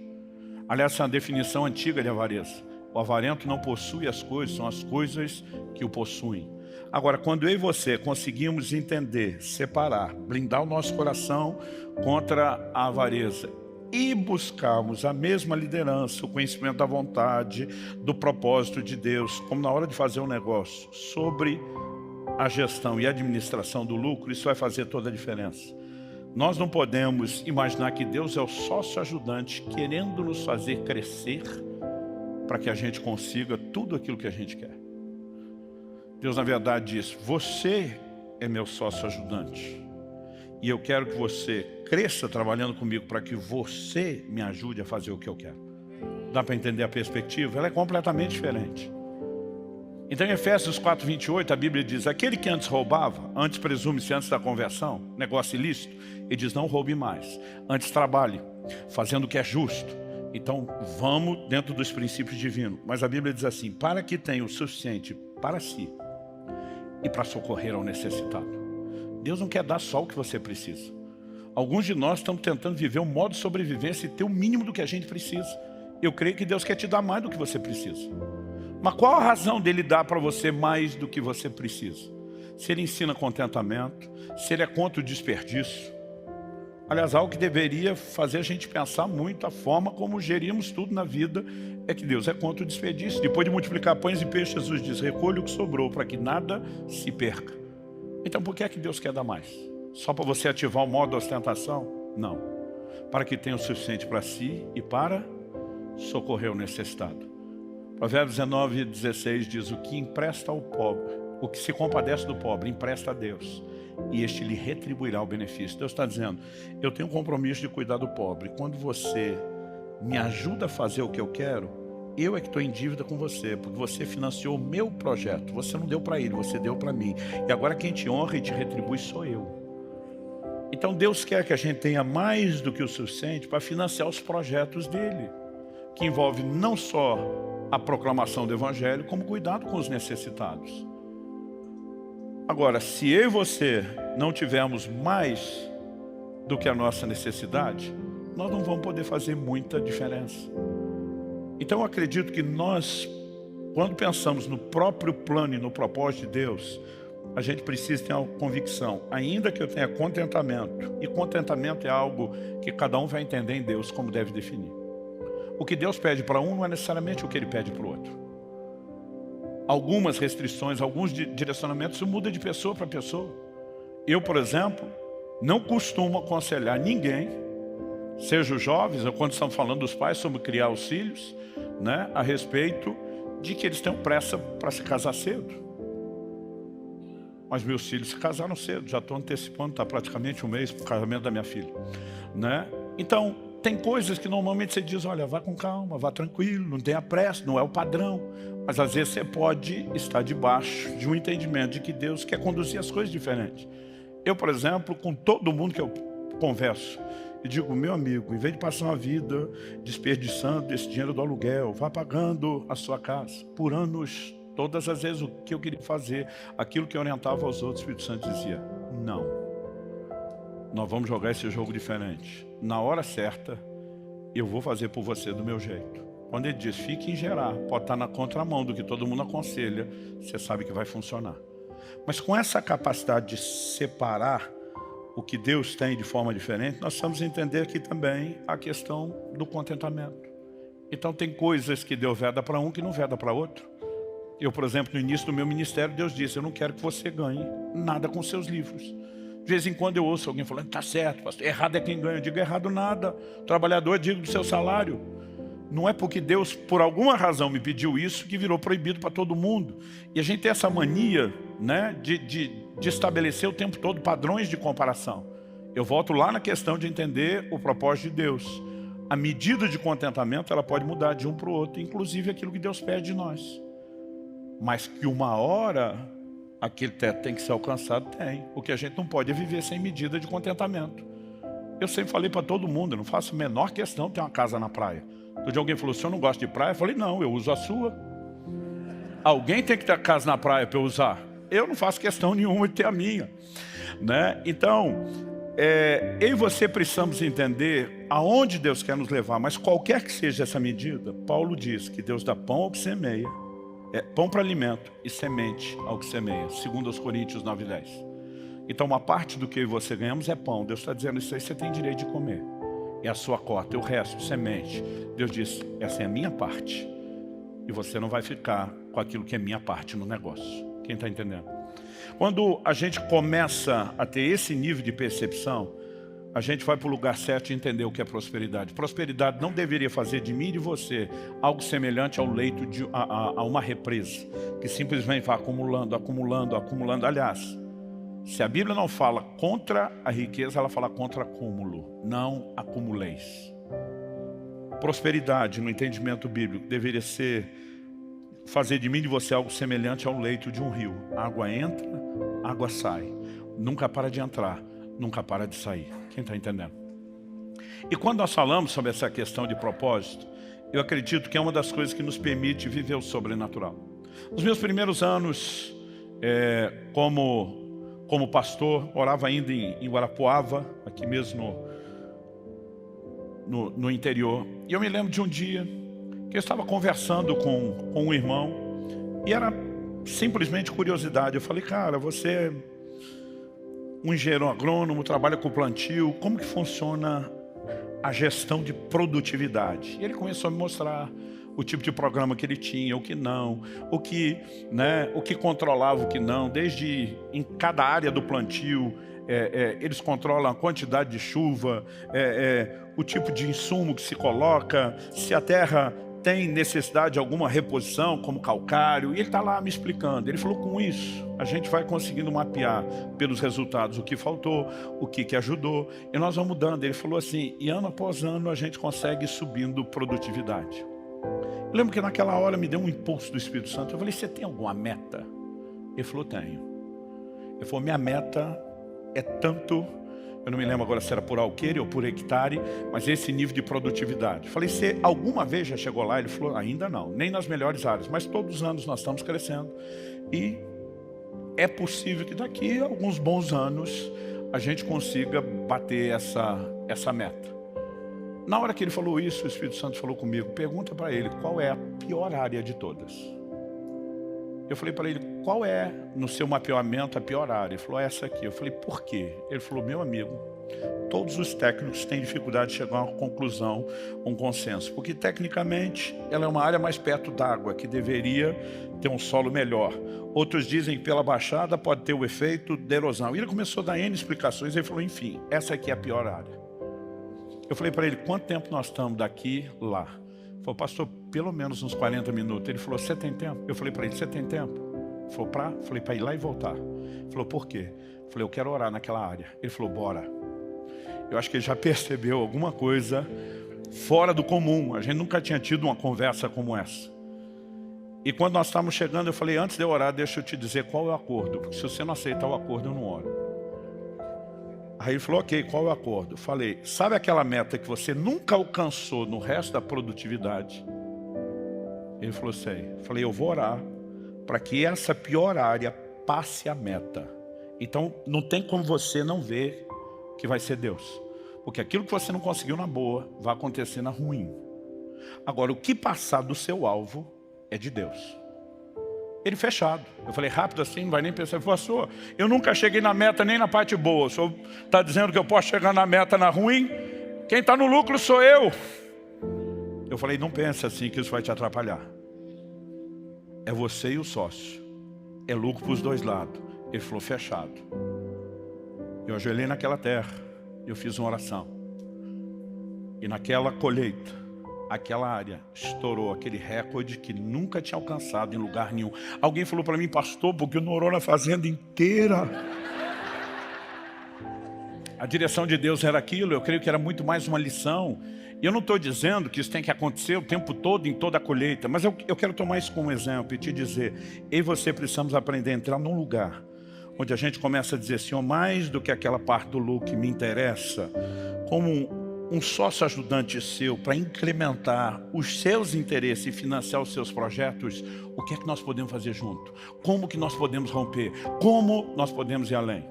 Aliás, essa é uma definição antiga de avareza. O avarento não possui as coisas, são as coisas que o possuem. Agora, quando eu e você conseguimos entender, separar, blindar o nosso coração contra a avareza e buscarmos a mesma liderança, o conhecimento da vontade, do propósito de Deus, como na hora de fazer um negócio, sobre a gestão e administração do lucro, isso vai fazer toda a diferença. Nós não podemos imaginar que Deus é o sócio ajudante querendo nos fazer crescer para que a gente consiga tudo aquilo que a gente quer. Deus, na verdade, diz, você é meu sócio ajudante e eu quero que você cresça trabalhando comigo para que você me ajude a fazer o que eu quero. Dá para entender a perspectiva? Ela é completamente diferente. Então, em Efésios 4:28, a Bíblia diz, aquele que antes roubava, antes presume-se antes da conversão, negócio ilícito, ele diz, não roube mais, antes trabalhe, fazendo o que é justo. Então, vamos dentro dos princípios divinos. Mas a Bíblia diz assim, para que tenha o suficiente para si e para socorrer ao necessitado. Deus não quer dar só o que você precisa. Alguns de nós estamos tentando viver um modo de sobrevivência e ter o mínimo do que a gente precisa. Eu creio que Deus quer te dar mais do que você precisa. Mas qual a razão dele dar para você mais do que você precisa? Se ele ensina contentamento, se ele é contra o desperdício. Aliás, algo que deveria fazer a gente pensar muito a forma como gerimos tudo na vida é que Deus é contra o desperdício. Depois de multiplicar pães e peixes, Jesus diz, recolha o que sobrou para que nada se perca. Então por que é que Deus quer dar mais? Só para você ativar o modo ostentação? Não. Para que tenha o suficiente para si e para socorrer o necessitado. Provérbios 19:16 diz, o que empresta ao pobre, o que se compadece do pobre, empresta a Deus, e este lhe retribuirá o benefício. Deus está dizendo, eu tenho um compromisso de cuidar do pobre. Quando você me ajuda a fazer o que eu quero, eu é que estou em dívida com você, porque você financiou o meu projeto. Você não deu para ele, você deu para mim. E agora quem te honra e te retribui sou eu. Então Deus quer que a gente tenha mais do que o suficiente para financiar os projetos dele, que envolve não só a proclamação do Evangelho, como cuidado com os necessitados. Agora, se eu e você não tivermos mais do que a nossa necessidade, nós não vamos poder fazer muita diferença. Então eu acredito que nós, quando pensamos no próprio plano e no propósito de Deus, a gente precisa ter uma convicção, ainda que eu tenha contentamento, e contentamento é algo que cada um vai entender em Deus como deve definir. O que Deus pede para um não é necessariamente o que Ele pede para o outro. Algumas restrições, alguns direcionamentos mudam de pessoa para pessoa. Eu, por exemplo, não costumo aconselhar ninguém, seja os jovens, ou quando estamos falando dos pais sobre criar os filhos, né, a respeito de que eles tenham pressa para se casar cedo. Mas meus filhos se casaram cedo, já estou antecipando, está praticamente um mês para o casamento da minha filha, né? Então, tem coisas que normalmente você diz, olha, vá com calma, vá tranquilo, não tenha pressa, não é o padrão. Mas às vezes você pode estar debaixo de um entendimento de que Deus quer conduzir as coisas diferentes. Eu, por exemplo, com todo mundo que eu converso, eu digo, meu amigo, em vez de passar uma vida desperdiçando esse dinheiro do aluguel, vá pagando a sua casa. Por anos, todas as vezes o que eu queria fazer, aquilo que eu orientava aos outros, o Espírito Santo dizia, não. Nós vamos jogar esse jogo diferente. Na hora certa, eu vou fazer por você do meu jeito. Quando ele diz, fique em gerar, pode estar na contramão do que todo mundo aconselha, você sabe que vai funcionar. Mas com essa capacidade de separar o que Deus tem de forma diferente, nós precisamos entender aqui também a questão do contentamento. Então tem coisas que Deus veda para um que não veda para outro. Eu, por exemplo, no início do meu ministério, Deus disse, eu não quero que você ganhe nada com seus livros. De vez em quando eu ouço alguém falando, está certo, pastor, errado é quem ganha. Eu digo, errado nada, o trabalhador é digno do seu salário. Não é porque Deus, por alguma razão, me pediu isso, que virou proibido para todo mundo. E a gente tem essa mania, né, de estabelecer o tempo todo padrões de comparação. Eu volto lá na questão de entender o propósito de Deus. A medida de contentamento, ela pode mudar de um para o outro, inclusive aquilo que Deus pede de nós. Mas que uma hora aquele teto tem que ser alcançado, tem. O que a gente não pode é viver sem medida de contentamento. Eu sempre falei para todo mundo, eu não faço a menor questão de ter uma casa na praia. Outro dia alguém falou, o senhor não gosta de praia? Eu falei, não, eu uso a sua. Alguém tem que ter a casa na praia para eu usar. Eu não faço questão nenhuma de ter a minha, né? Então, Eu e você precisamos entender aonde Deus quer nos levar, mas qualquer que seja essa medida, Paulo diz que Deus dá pão ao que semeia, pão para alimento e semente ao que semeia, segundo aos Coríntios 9:10. Então uma parte do que eu e você ganhamos é pão. Deus está dizendo, isso aí você tem direito de comer, é a sua cota, e o resto, semente. Deus diz, essa é a minha parte, e você não vai ficar com aquilo que é minha parte no negócio. Quem está entendendo? Quando a gente começa a ter esse nível de percepção, a gente vai para o lugar certo e entender o que é prosperidade. Prosperidade não deveria fazer de mim e de você algo semelhante ao leito de a uma represa, que simplesmente vai acumulando, acumulando, acumulando. Aliás, se a Bíblia não fala contra a riqueza, ela fala contra acúmulo. Não acumuleis. Prosperidade, no entendimento bíblico, deveria ser fazer de mim e de você algo semelhante ao leito de um rio. A água entra, a água sai. Nunca para de entrar, nunca para de sair. Quem está entendendo? E quando nós falamos sobre essa questão de propósito, eu acredito que é uma das coisas que nos permite viver o sobrenatural. Nos meus primeiros anos como pastor, morava ainda em Guarapuava, aqui mesmo no interior. E eu me lembro de um dia que eu estava conversando com um irmão, e era simplesmente curiosidade. Eu falei, cara, você é um engenheiro agrônomo, trabalha com plantio, como que funciona a gestão de produtividade? E ele começou a me mostrar o tipo de programa que ele tinha, o que não, o que controlava, o que não, desde em cada área do plantio, eles controlam a quantidade de chuva, o tipo de insumo que se coloca, se a terra tem necessidade de alguma reposição, como calcário, e ele está lá me explicando. Ele falou, com isso, a gente vai conseguindo mapear pelos resultados o que faltou, o que ajudou, e nós vamos mudando. Ele falou assim, e ano após ano a gente consegue ir subindo produtividade. Eu lembro que naquela hora me deu um impulso do Espírito Santo. Eu falei, você tem alguma meta? Ele falou, tenho. Ele falou, minha meta é tanto... Eu não me lembro agora se era por alqueire ou por hectare, mas esse nível de produtividade. Falei, você alguma vez já chegou lá? Ele falou, ainda não, nem nas melhores áreas, mas todos os anos nós estamos crescendo. E é possível que daqui a alguns bons anos a gente consiga bater essa meta. Na hora que ele falou isso, o Espírito Santo falou comigo, pergunta para ele qual é a pior área de todas. Eu falei para ele, qual é, no seu mapeamento, a pior área? Ele falou, essa aqui. Eu falei, por quê? Ele falou, meu amigo, todos os técnicos têm dificuldade de chegar a uma conclusão, um consenso. Porque, tecnicamente, ela é uma área mais perto d'água, que deveria ter um solo melhor. Outros dizem que pela baixada pode ter o efeito de erosão. E ele começou a dar N explicações. Ele falou, enfim, essa aqui é a pior área. Eu falei para ele, quanto tempo nós estamos daqui lá? Ele falou, pastor, pelo menos uns 40 minutos. Ele falou, você tem tempo? Eu falei para ele, você tem tempo? Ele falou, falei, para ir lá e voltar. Ele falou, por quê? Eu falei, eu quero orar naquela área. Ele falou, bora. Eu acho que ele já percebeu alguma coisa fora do comum. A gente nunca tinha tido uma conversa como essa. E quando nós estávamos chegando, eu falei, antes de eu orar, deixa eu te dizer qual é o acordo. Porque se você não aceitar o acordo, eu não oro. Aí ele falou, ok, qual é o acordo? Eu falei, sabe aquela meta que você nunca alcançou no resto da produtividade? Ele falou, sei. Eu falei, eu vou orar para que essa pior área passe a meta. Então, não tem como você não ver que vai ser Deus. Porque aquilo que você não conseguiu na boa, vai acontecer na ruim. Agora, o que passar do seu alvo é de Deus. Ele fechado. Eu falei, rápido assim, não vai nem pensar. Ele falou, pastor, eu nunca cheguei na meta nem na parte boa. O senhor está dizendo que eu posso chegar na meta na ruim? Quem está no lucro sou eu. Eu falei, não pense assim que isso vai te atrapalhar. É você e o sócio. É lucro para os dois lados. Ele falou, fechado. Eu ajoelhei naquela terra. Eu fiz uma oração. E naquela colheita, aquela área estourou aquele recorde que nunca tinha alcançado em lugar nenhum. Alguém falou para mim, pastor, porque não orou na fazenda inteira. A direção de Deus era aquilo, eu creio que era muito mais uma lição. E eu não estou dizendo que isso tem que acontecer o tempo todo, em toda a colheita, mas eu quero tomar isso como exemplo e te dizer, eu e você precisamos aprender a entrar num lugar onde a gente começa a dizer assim, mais do que aquela parte do lucro que me interessa, como um sócio ajudante seu para incrementar os seus interesses e financiar os seus projetos, o que é que nós podemos fazer junto? Como que nós podemos romper? Como nós podemos ir além?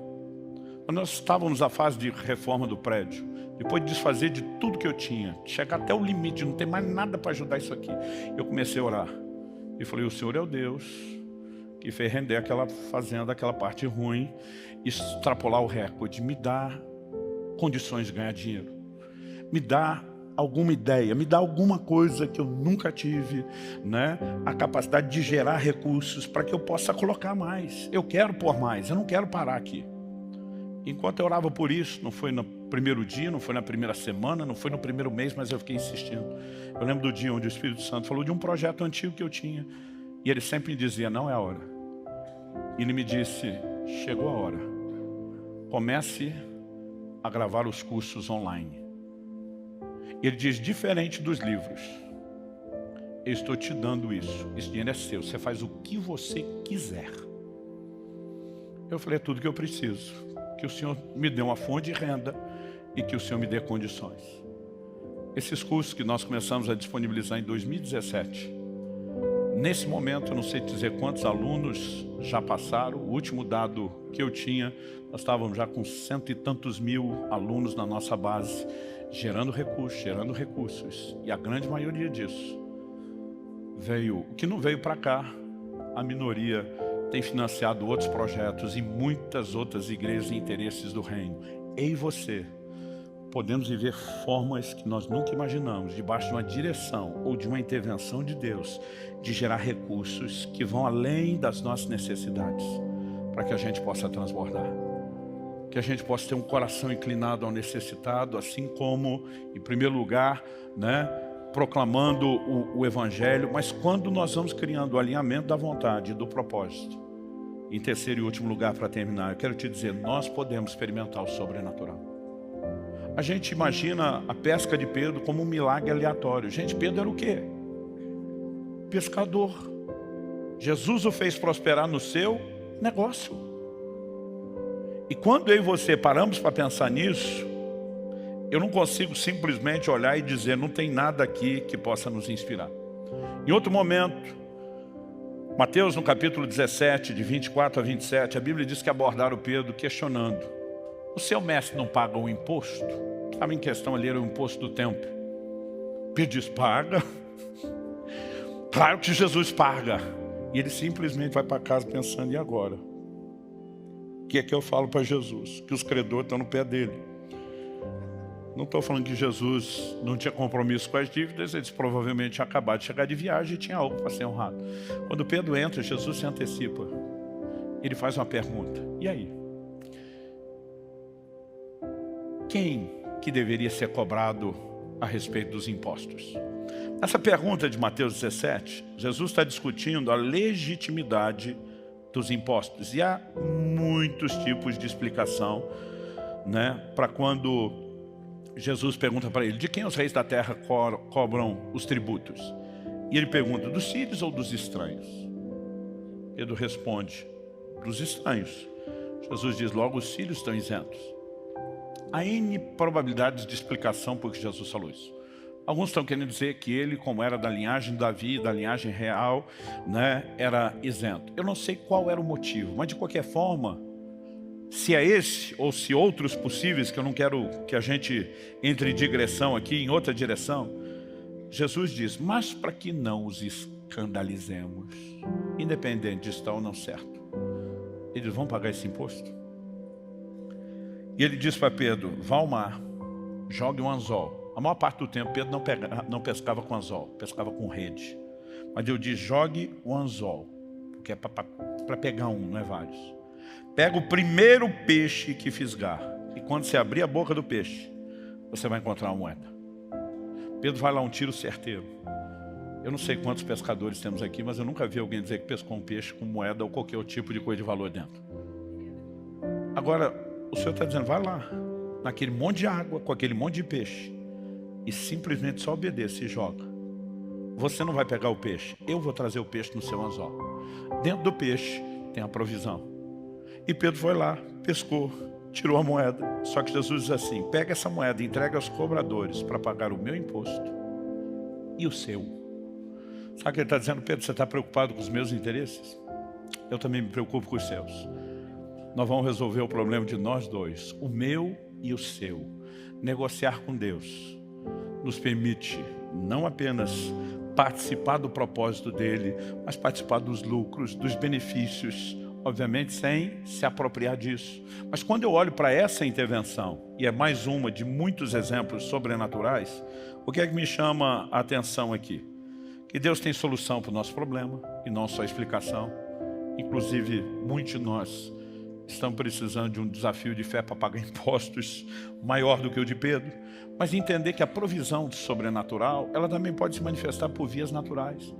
Quando nós estávamos na fase de reforma do prédio, depois de desfazer de tudo que eu tinha, chegar até o limite, não tem mais nada para ajudar isso aqui, eu comecei a orar. E falei, o Senhor é o Deus que fez render aquela fazenda, aquela parte ruim, extrapolar o recorde, me dá condições de ganhar dinheiro, me dá alguma ideia, me dá alguma coisa que eu nunca tive, né? A capacidade de gerar recursos para que eu possa colocar mais. Eu quero pôr mais, eu não quero parar aqui. Enquanto eu orava por isso, não foi no primeiro dia, não foi na primeira semana, não foi no primeiro mês, mas eu fiquei insistindo. Eu lembro do dia onde o Espírito Santo falou de um projeto antigo que eu tinha, e ele sempre me dizia, não é a hora. E ele me disse, chegou a hora. Comece a gravar os cursos online. Ele diz, diferente dos livros, eu estou te dando isso, esse dinheiro é seu, você faz o que você quiser. Eu falei, é tudo que eu preciso, que o Senhor me dê uma fonte de renda e que o Senhor me dê condições. Esses cursos que nós começamos a disponibilizar em 2017, nesse momento eu não sei dizer quantos alunos já passaram, o último dado que eu tinha, nós estávamos já com 100 e tantos mil alunos na nossa base, gerando recursos, e a grande maioria disso veio, o que não veio para cá, a minoria tem financiado outros projetos e muitas outras igrejas e interesses do reino. Eu e você podemos viver formas que nós nunca imaginamos, debaixo de uma direção ou de uma intervenção de Deus, de gerar recursos que vão além das nossas necessidades, para que a gente possa transbordar. Que a gente possa ter um coração inclinado ao necessitado, assim como, em primeiro lugar, né, proclamando o Evangelho, mas quando nós vamos criando o alinhamento da vontade e do propósito. Em terceiro e último lugar, para terminar, eu quero te dizer, nós podemos experimentar o sobrenatural. A gente imagina a pesca de Pedro como um milagre aleatório. Gente, Pedro era o quê? Pescador. Jesus o fez prosperar no seu negócio. E quando eu e você paramos para pensar nisso, eu não consigo simplesmente olhar e dizer, não tem nada aqui que possa nos inspirar. Em outro momento, Mateus no capítulo 17, de 24 a 27, a Bíblia diz que abordaram Pedro questionando, o seu mestre não paga o imposto? Estava em questão ali, era o imposto do templo. Pedro diz, paga. Claro que Jesus paga. E ele simplesmente vai para casa pensando, e agora? O que é que eu falo para Jesus? Que os credores estão no pé dele. Não estou falando que Jesus não tinha compromisso com as dívidas, eles provavelmente tinham acabado de chegar de viagem e tinha algo para ser honrado. Quando Pedro entra, Jesus se antecipa. Ele faz uma pergunta, e aí? Quem que deveria ser cobrado a respeito dos impostos? Essa pergunta de Mateus 17, Jesus está discutindo a legitimidade dos impostos. E há muitos tipos de explicação, né, para quando Jesus pergunta para ele, de quem os reis da terra cobram os tributos? E ele pergunta, dos sírios ou dos estranhos? Pedro responde, dos estranhos. Jesus diz, logo os sírios estão isentos. Há N probabilidades de explicação por que Jesus falou isso. Alguns estão querendo dizer que ele, como era da linhagem de Davi, da linhagem real, né, era isento. Eu não sei qual era o motivo, mas de qualquer forma, se é esse ou se outros possíveis, que eu não quero que a gente entre em digressão aqui, em outra direção, Jesus diz, mas para que não os escandalizemos, independente de estar ou não certo, eles vão pagar esse imposto? E ele diz para Pedro, vá ao mar, jogue um anzol. A maior parte do tempo Pedro não pescava com anzol, pescava com rede. Mas Deus diz, jogue o anzol, porque é para pegar um, não é vários. Pega o primeiro peixe que fisgar, e quando você abrir a boca do peixe, você vai encontrar uma moeda. Pedro vai lá, um tiro certeiro. Eu não sei quantos pescadores temos aqui, mas eu nunca vi alguém dizer que pescou um peixe com moeda ou qualquer outro tipo de coisa de valor dentro. Agora, o Senhor está dizendo, vai lá, naquele monte de água, com aquele monte de peixe, e simplesmente só obedeça e joga. Você não vai pegar o peixe, eu vou trazer o peixe no seu anzol. Dentro do peixe tem a provisão. E Pedro foi lá, pescou, tirou a moeda. Só que Jesus diz assim, pega essa moeda e entrega aos cobradores para pagar o meu imposto e o seu. Sabe o que ele está dizendo? Pedro, você está preocupado com os meus interesses? Eu também me preocupo com os seus. nós vamos resolver o problema de nós dois, o meu e o seu. Negociar com Deus nos permite não apenas participar do propósito dele, mas participar dos lucros, dos benefícios, obviamente sem se apropriar disso. Mas quando eu olho para essa intervenção, e é mais uma de muitos exemplos sobrenaturais, o que é que me chama a atenção aqui? Que Deus tem solução para o nosso problema, e não só explicação. Inclusive, muitos de nós estamos precisando de um desafio de fé para pagar impostos maior do que o de Pedro, mas entender que a provisão sobrenatural, ela também pode se manifestar por vias naturais.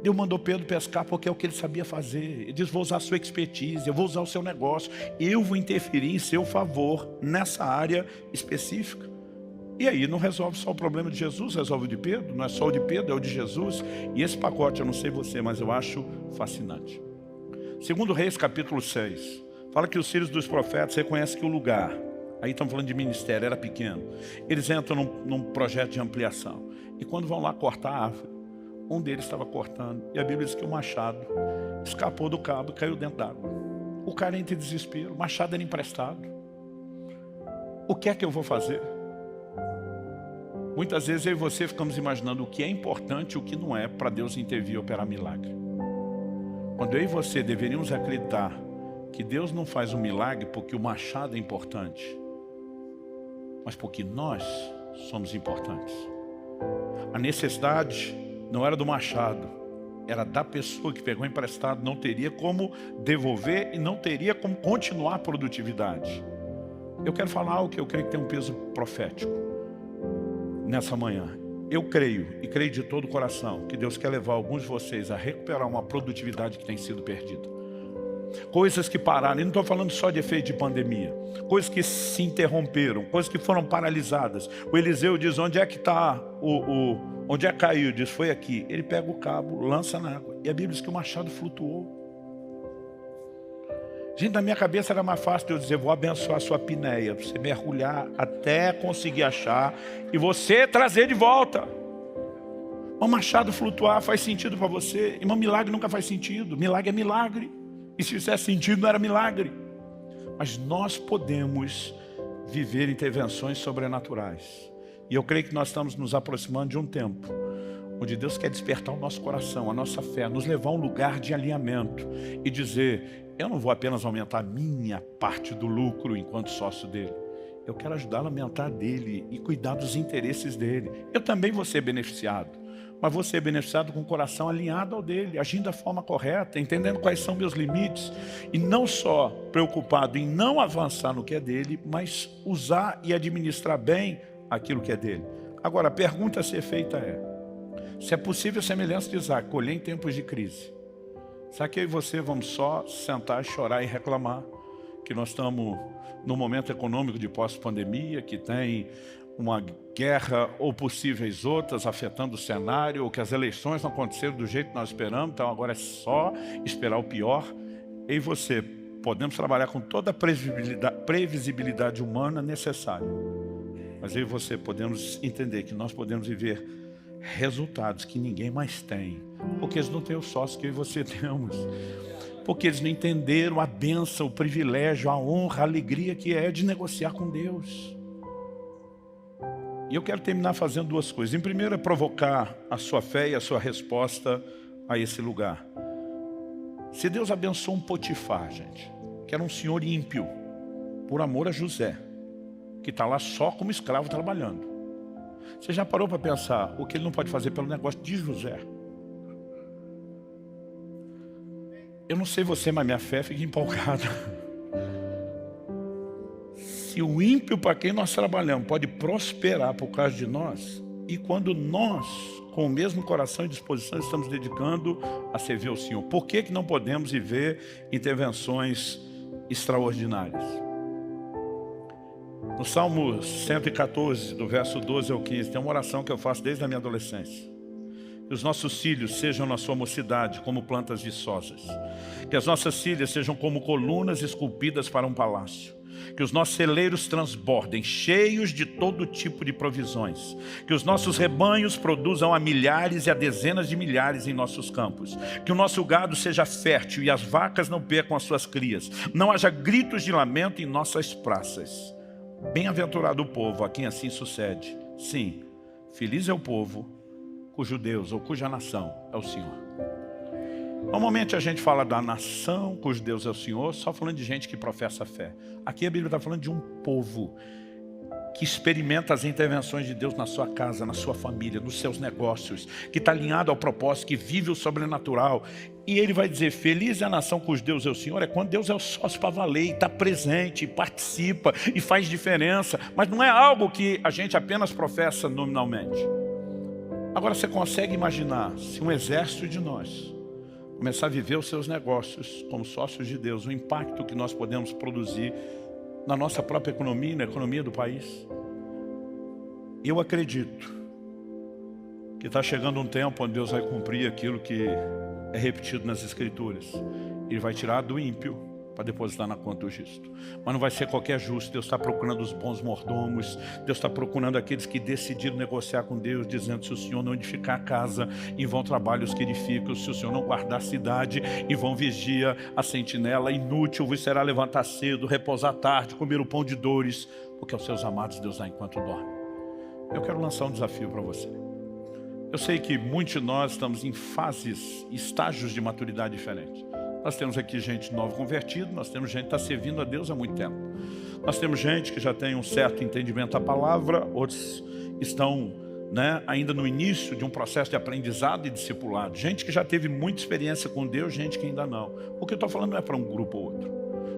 Deus mandou Pedro pescar porque é o que ele sabia fazer. Ele diz, vou usar a sua expertise, eu vou usar o seu negócio, eu vou interferir em seu favor nessa área específica. E aí não resolve só o problema de Jesus, resolve o de Pedro, não é só o de Pedro, é o de Jesus. E esse pacote, eu não sei você, mas eu acho fascinante. Segundo Reis, capítulo 6, fala que os filhos dos profetas reconhecem que o lugar, aí estamos falando de ministério, era pequeno. Eles entram num projeto de ampliação. E quando vão lá cortar a árvore, um deles estava cortando. E a Bíblia diz que o machado escapou do cabo e caiu dentro d'água. O cara entra em desespero, o machado era emprestado. O que é que eu vou fazer? Muitas vezes eu e você ficamos imaginando o que é importante e o que não é para Deus intervir e operar milagre. Quando eu e você deveríamos acreditar que Deus não faz um milagre porque o machado é importante, mas porque nós somos importantes. A necessidade não era do machado, era da pessoa que pegou emprestado, não teria como devolver e não teria como continuar a produtividade. Eu quero falar algo que eu creio que tem um peso profético nessa manhã. Eu creio, e creio de todo o coração, que Deus quer levar alguns de vocês a recuperar uma produtividade que tem sido perdida. Coisas que pararam, e não estou falando só de efeito de pandemia, coisas que se interromperam, coisas que foram paralisadas. O Eliseu diz, onde é que está onde é que caiu? Diz, foi aqui. Ele pega o cabo, lança na água, e a Bíblia diz que o machado flutuou. Gente, na minha cabeça era mais fácil de eu dizer, vou abençoar a sua pineia, você mergulhar até conseguir achar e você trazer de volta. O machado flutuar faz sentido para você? Irmão, milagre nunca faz sentido. Milagre é milagre. E se fizesse sentido, não era milagre. Mas nós podemos viver intervenções sobrenaturais. E eu creio que nós estamos nos aproximando de um tempo onde Deus quer despertar o nosso coração, a nossa fé, nos levar a um lugar de alinhamento e dizer, eu não vou apenas aumentar a minha parte do lucro enquanto sócio dele. Eu quero ajudá-lo a aumentar dele e cuidar dos interesses dele. Eu também vou ser beneficiado, mas vou ser beneficiado com o coração alinhado ao dele, agindo da forma correta, entendendo quais são meus limites e não só preocupado em não avançar no que é dele, mas usar e administrar bem aquilo que é dele. Agora, a pergunta a ser feita é, se é possível a semelhança de Isaac, colher em tempos de crise, será que eu e você vamos só sentar, chorar e reclamar que nós estamos num momento econômico de pós-pandemia, que tem uma guerra ou possíveis outras afetando o cenário, ou que as eleições não aconteceram do jeito que nós esperamos, então agora é só esperar o pior? Eu e você podemos trabalhar com toda a previsibilidade humana necessária, mas eu e você podemos entender que nós podemos viver resultados que ninguém mais tem, porque eles não têm o sócio que eu e você temos, porque eles não entenderam a bênção, o privilégio, a honra, a alegria que é de negociar com Deus. E eu quero terminar fazendo duas coisas. Em primeiro é provocar a sua fé e a sua resposta a esse lugar. Se Deus abençoou um Potifar, gente, que era um senhor ímpio, por amor a José, que está lá só como escravo trabalhando. Você já parou para pensar o que ele não pode fazer pelo negócio de José? Eu não sei você, mas minha fé fica empolgada. Se o ímpio para quem nós trabalhamos pode prosperar por causa de nós, e quando nós, com o mesmo coração e disposição, estamos dedicando a servir ao Senhor, por que não podemos viver intervenções extraordinárias? No Salmo 114, do verso 12 ao 15, tem uma oração que eu faço desde a minha adolescência. Que os nossos filhos sejam na sua mocidade como plantas viçosas. Que as nossas filhas sejam como colunas esculpidas para um palácio. Que os nossos celeiros transbordem, cheios de todo tipo de provisões. Que os nossos rebanhos produzam a milhares e a dezenas de milhares em nossos campos. Que o nosso gado seja fértil e as vacas não percam as suas crias. Não haja gritos de lamento em nossas praças. Bem-aventurado o povo a quem assim sucede. Sim, feliz é o povo cujo Deus ou cuja nação é o Senhor. Normalmente a gente fala da nação cujo Deus é o Senhor, só falando de gente que professa fé. Aqui a Bíblia está falando de um povo que experimenta as intervenções de Deus na sua casa, na sua família, nos seus negócios, que está alinhado ao propósito, que vive o sobrenatural. E ele vai dizer, feliz é a nação cujo Deus é o Senhor, é quando Deus é o sócio para valer, e está presente, e participa, e faz diferença. Mas não é algo que a gente apenas professa nominalmente. Agora você consegue imaginar se um exército de nós começar a viver os seus negócios como sócios de Deus, o impacto que nós podemos produzir na nossa própria economia e na economia do país? Eu acredito que está chegando um tempo onde Deus vai cumprir aquilo que é repetido nas Escrituras. Ele vai tirar do ímpio para depositar na conta do justo. Mas não vai ser qualquer justo. Deus está procurando os bons mordomos. Deus está procurando aqueles que decidiram negociar com Deus, dizendo, se o Senhor não edificar a casa, em vão trabalhos que edificam. Se o Senhor não guardar a cidade, em vão vigia a sentinela. Inútil vos será levantar cedo, repousar tarde, comer o pão de dores, porque aos seus amados Deus dá enquanto dorme. Eu quero lançar um desafio para você. Eu sei que muitos de nós estamos em fases, estágios de maturidade diferentes. Nós temos aqui gente nova convertida, nós temos gente que está servindo a Deus há muito tempo. Nós temos gente que já tem um certo entendimento da palavra, outros estão ainda no início de um processo de aprendizado e discipulado. Gente que já teve muita experiência com Deus, gente que ainda não. O que eu estou falando não é para um grupo ou outro.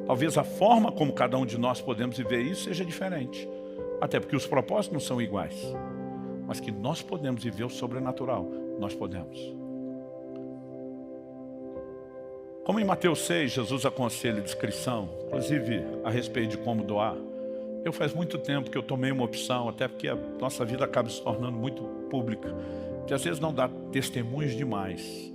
Talvez a forma como cada um de nós podemos viver isso seja diferente. Até porque os propósitos não são iguais. Mas que nós podemos viver o sobrenatural, nós podemos. Como em Mateus 6, Jesus aconselha descrição, inclusive a respeito de como doar. Eu faz muito tempo que eu tomei uma opção, até porque a nossa vida acaba se tornando muito pública, que às vezes não dá testemunhos demais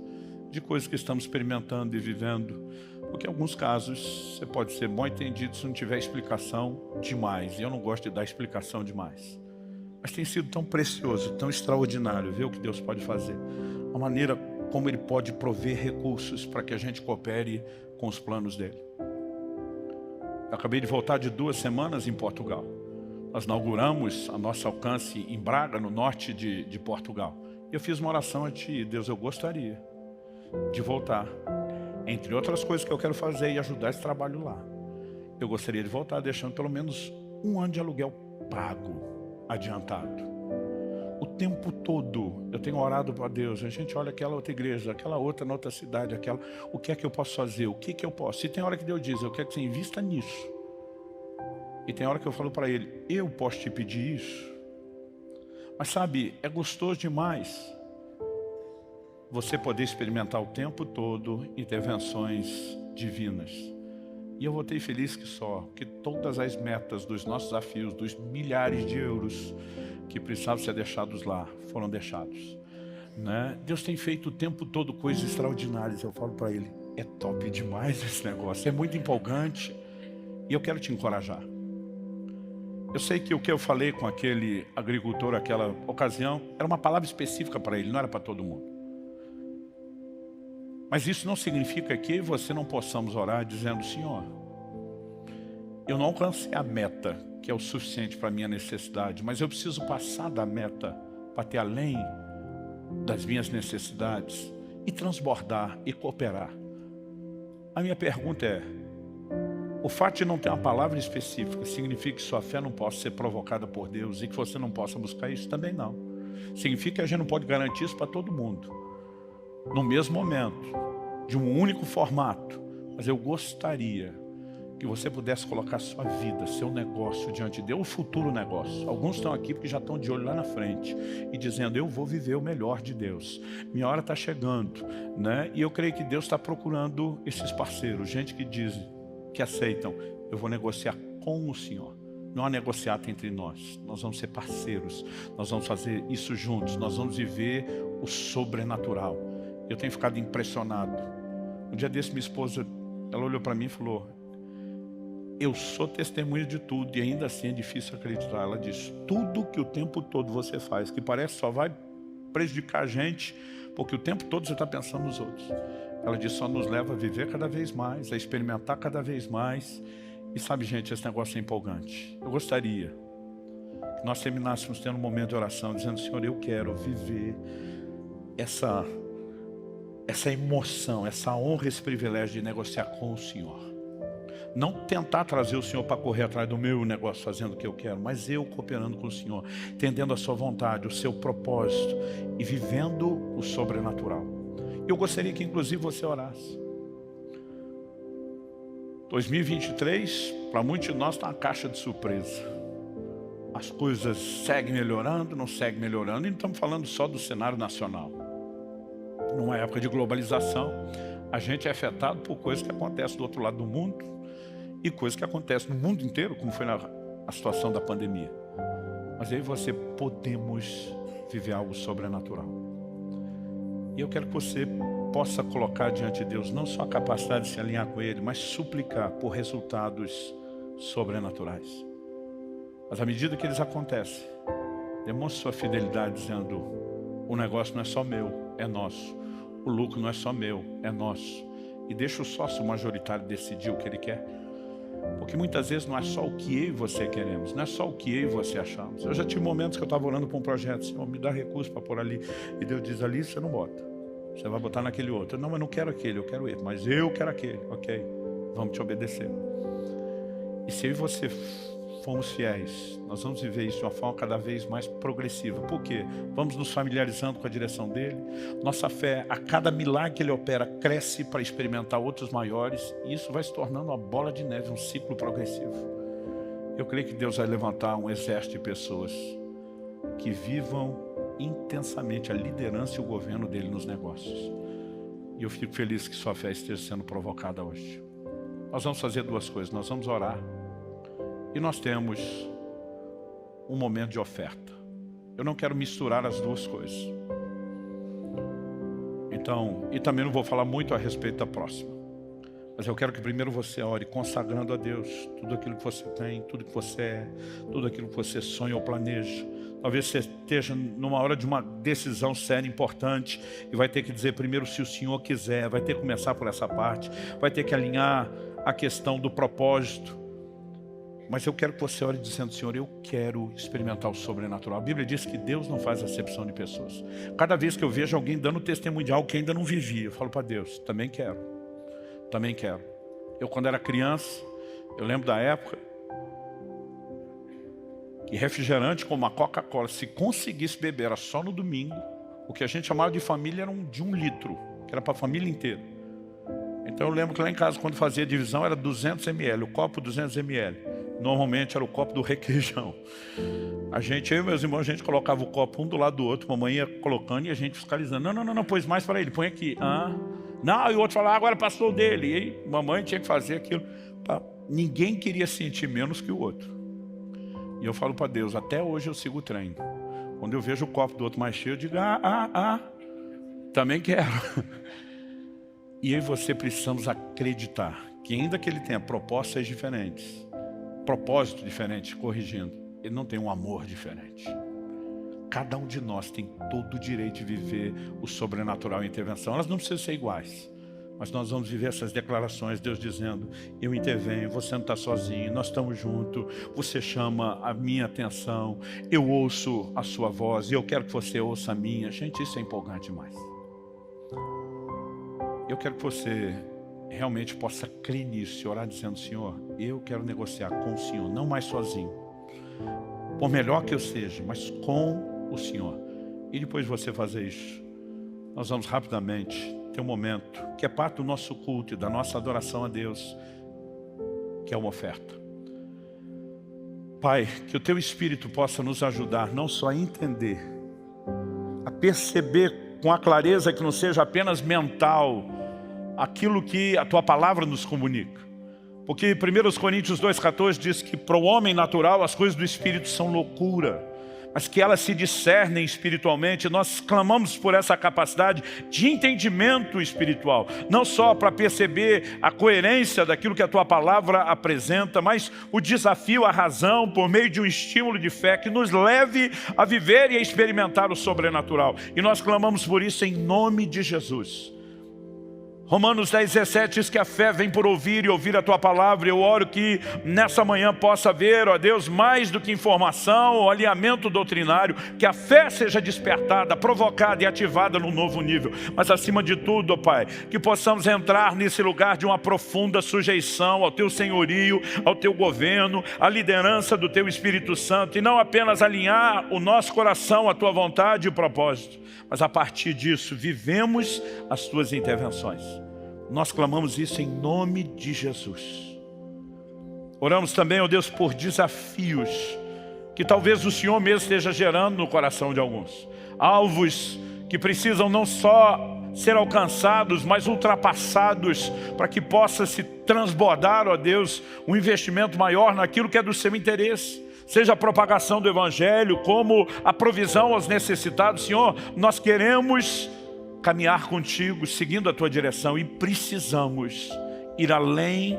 de coisas que estamos experimentando e vivendo, porque em alguns casos você pode ser bom entendido se não tiver explicação demais, e eu não gosto de dar explicação demais. Mas tem sido tão precioso, tão extraordinário ver o que Deus pode fazer, a maneira como Ele pode prover recursos para que a gente coopere com os planos dEle. Eu acabei de voltar de 2 semanas em Portugal. Nós inauguramos a nosso alcance em Braga, no norte de Portugal. Eu fiz uma oração a Ti, Deus, eu gostaria de voltar. Entre outras coisas que eu quero fazer e ajudar esse trabalho lá. Eu gostaria de voltar deixando pelo menos 1 ano de aluguel pago, adiantado. O tempo todo eu tenho orado para Deus. A gente olha aquela outra igreja, aquela outra na outra cidade, aquela. O que é que eu posso fazer? O que eu posso? E tem hora que Deus diz, eu quero que você invista nisso. E tem hora que eu falo para Ele, eu posso te pedir isso? Mas sabe, é gostoso demais você poder experimentar o tempo todo intervenções divinas. E eu voltei feliz que só, que todas as metas dos nossos desafios, dos milhares de euros que precisavam ser deixados lá, foram deixados. Deus tem feito o tempo todo coisas extraordinárias. Eu falo para Ele, é top demais esse negócio, é muito empolgante. E eu quero te encorajar. Eu sei que o que eu falei com aquele agricultor naquela ocasião, era uma palavra específica para ele, não era para todo mundo. Mas isso não significa que eu e você não possamos orar dizendo, Senhor, eu não alcancei a meta, que é o suficiente para a minha necessidade, mas eu preciso passar da meta para ter além das minhas necessidades e transbordar e cooperar. A minha pergunta é, o fato de não ter uma palavra específica significa que sua fé não possa ser provocada por Deus e que você não possa buscar isso? Também não. Significa que a gente não pode garantir isso para todo mundo, no mesmo momento, de um único formato. Mas eu gostaria que você pudesse colocar sua vida, seu negócio diante de Deus, o futuro negócio. Alguns estão aqui porque já estão de olho lá na frente e dizendo, eu vou viver o melhor de Deus. Minha hora está chegando, E eu creio que Deus está procurando esses parceiros, gente que diz, que aceitam, eu vou negociar com o Senhor. Não há negociata entre nós. Nós vamos ser parceiros. Nós vamos fazer isso juntos. Nós vamos viver o sobrenatural. Eu tenho ficado impressionado. Um dia desse, minha esposa, ela olhou para mim e falou: eu sou testemunha de tudo e ainda assim é difícil acreditar. Ela disse: tudo que o tempo todo você faz, que parece só vai prejudicar a gente, porque o tempo todo você está pensando nos outros. Ela disse: só nos leva a viver cada vez mais, a experimentar cada vez mais. E sabe, gente, esse negócio é empolgante. Eu gostaria que nós terminássemos tendo um momento de oração, dizendo: Senhor, eu quero viver essa emoção, essa honra, esse privilégio de negociar com o Senhor. Não tentar trazer o Senhor para correr atrás do meu negócio, fazendo o que eu quero, mas eu cooperando com o Senhor, entendendo a sua vontade, o seu propósito e vivendo o sobrenatural. Eu gostaria que inclusive você orasse. 2023, para muitos de nós, está uma caixa de surpresa. As coisas seguem melhorando, não seguem melhorando, e não estamos falando só do cenário nacional. Numa época de globalização, a gente é afetado por coisas que acontecem do outro lado do mundo e coisas que acontecem no mundo inteiro, como foi a situação da pandemia. Mas eu e você podemos viver algo sobrenatural. E eu quero que você possa colocar diante de Deus não só a capacidade de se alinhar com Ele, mas suplicar por resultados sobrenaturais. Mas à medida que eles acontecem, demonstre sua fidelidade dizendo: o negócio não é só meu, é nosso. O lucro não é só meu, é nosso. E deixa o sócio majoritário decidir o que ele quer. Porque muitas vezes não é só o que eu e você queremos, não é só o que eu e você achamos. Eu já tive momentos que eu estava orando para um projeto: Senhor, me dá recurso para pôr ali. E Deus diz: ali você não bota. Você vai botar naquele outro. Não, mas não quero aquele, eu quero esse. Mas eu quero aquele. Ok, vamos te obedecer. E se eu e você formos fiéis, nós vamos viver isso de uma forma cada vez mais progressiva. Por quê? Vamos nos familiarizando com a direção dele. Nossa fé, a cada milagre que ele opera, cresce para experimentar outros maiores. E isso vai se tornando uma bola de neve, um ciclo progressivo. Eu creio que Deus vai levantar um exército de pessoas que vivam intensamente a liderança e o governo dele nos negócios. E eu fico feliz que sua fé esteja sendo provocada hoje. Nós vamos fazer duas coisas: nós vamos orar e nós temos um momento de oferta. Eu não quero misturar as duas coisas. Então, e também não vou falar muito a respeito da próxima. Mas eu quero que primeiro você ore consagrando a Deus tudo aquilo que você tem, tudo que você é, tudo aquilo que você sonha ou planeja. Talvez você esteja numa hora de uma decisão séria, importante, e vai ter que dizer primeiro se o Senhor quiser, vai ter que começar por essa parte, vai ter que alinhar a questão do propósito. Mas eu quero que você ore dizendo: Senhor, eu quero experimentar o sobrenatural. A Bíblia diz que Deus não faz acepção de pessoas. Cada vez que eu vejo alguém dando testemunho de algo que ainda não vivia, eu falo para Deus: também quero, também quero. Eu, quando era criança, eu lembro da época que refrigerante como a Coca-Cola, se conseguisse beber, era só no domingo. O que a gente chamava de família era de 1 litro, que era para a família inteira. Então eu lembro que lá em casa, quando fazia divisão, era 200 ml, o copo 200 ml. Normalmente era o copo do requeijão. Eu e meus irmãos, a gente colocava o copo um do lado do outro, mamãe ia colocando e a gente fiscalizando. Não, pôs mais para ele, põe aqui. Não, e o outro falava: agora passou o dele. E aí, mamãe tinha que fazer aquilo. Ninguém queria sentir menos que o outro. E eu falo para Deus: até hoje eu sigo o treino. Quando eu vejo o copo do outro mais cheio, eu digo: também quero. E eu e você precisamos acreditar que ainda que ele tenha propostas diferentes, propósito diferente, corrigindo, ele não tem um amor diferente. Cada um de nós tem todo o direito de viver o sobrenatural e a intervenção. Elas não precisam ser iguais, mas nós vamos viver essas declarações, Deus dizendo: eu intervenho, você não está sozinho, nós estamos juntos, você chama a minha atenção, eu ouço a sua voz e eu quero que você ouça a minha. Gente, isso é empolgante demais. Eu quero que você realmente possa crer nisso e orar dizendo: Senhor, eu quero negociar com o Senhor, não mais sozinho, por melhor que eu seja, mas com o Senhor. E depois de você fazer isso, nós vamos rapidamente ter um momento que é parte do nosso culto e da nossa adoração a Deus, que é uma oferta. Pai, que o Teu Espírito possa nos ajudar não só a entender, a perceber com a clareza que não seja apenas mental aquilo que a Tua Palavra nos comunica, Porque 1 Coríntios 2,14 diz que para o homem natural as coisas do Espírito são loucura, mas que elas se discernem espiritualmente. Nós clamamos por essa capacidade de entendimento espiritual, não só para perceber a coerência daquilo que a Tua palavra apresenta, mas o desafio, a razão, por meio de um estímulo de fé que nos leve a viver e a experimentar o sobrenatural. E nós clamamos por isso em nome de Jesus. Romanos 10,17 diz que a fé vem por ouvir e ouvir a Tua palavra. Eu oro que nessa manhã possa haver, ó Deus, mais do que informação ou alinhamento doutrinário, que a fé seja despertada, provocada e ativada num novo nível. Mas acima de tudo, ó Pai, que possamos entrar nesse lugar de uma profunda sujeição ao Teu senhorio, ao Teu governo, à liderança do Teu Espírito Santo, e não apenas alinhar o nosso coração à Tua vontade e propósito, mas a partir disso vivemos as Tuas intervenções. Nós clamamos isso em nome de Jesus. Oramos também, ó Deus, por desafios que talvez o Senhor mesmo esteja gerando no coração de alguns. Alvos que precisam não só ser alcançados, mas ultrapassados, para que possa se transbordar, ó Deus, um investimento maior naquilo que é do seu interesse. Seja a propagação do Evangelho, como a provisão aos necessitados. Senhor, nós queremos caminhar contigo, seguindo a Tua direção, e precisamos ir além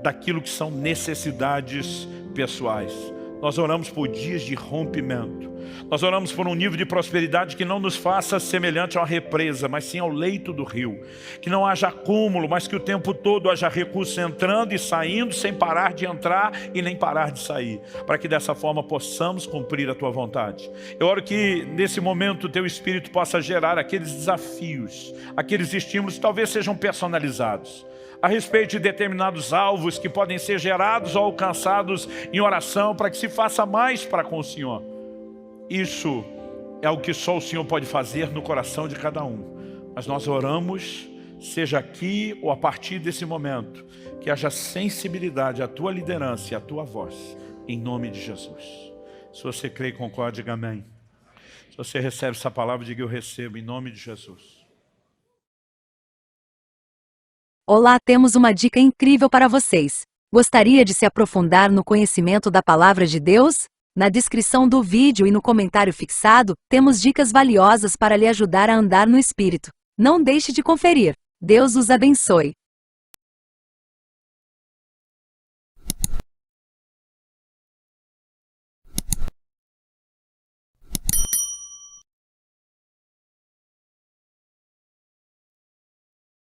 daquilo que são necessidades pessoais. Nós oramos por dias de rompimento. Nós oramos por um nível de prosperidade que não nos faça semelhante a uma represa, mas sim ao leito do rio. Que não haja acúmulo, mas que o tempo todo haja recursos entrando e saindo, sem parar de entrar e nem parar de sair. Para que dessa forma possamos cumprir a Tua vontade. Eu oro que nesse momento o Teu Espírito possa gerar aqueles desafios, aqueles estímulos que talvez sejam personalizados, a respeito de determinados alvos que podem ser gerados ou alcançados em oração, para que se faça mais para com o Senhor. Isso é o que só o Senhor pode fazer no coração de cada um. Mas nós oramos, seja aqui ou a partir desse momento, que haja sensibilidade à Tua liderança e à Tua voz, em nome de Jesus. Se você crê e concorda, diga amém. Se você recebe essa palavra, diga eu recebo, em nome de Jesus. Olá, temos uma dica incrível para vocês. Gostaria de se aprofundar no conhecimento da Palavra de Deus? Na descrição do vídeo e no comentário fixado, temos dicas valiosas para lhe ajudar a andar no Espírito. Não deixe de conferir. Deus os abençoe.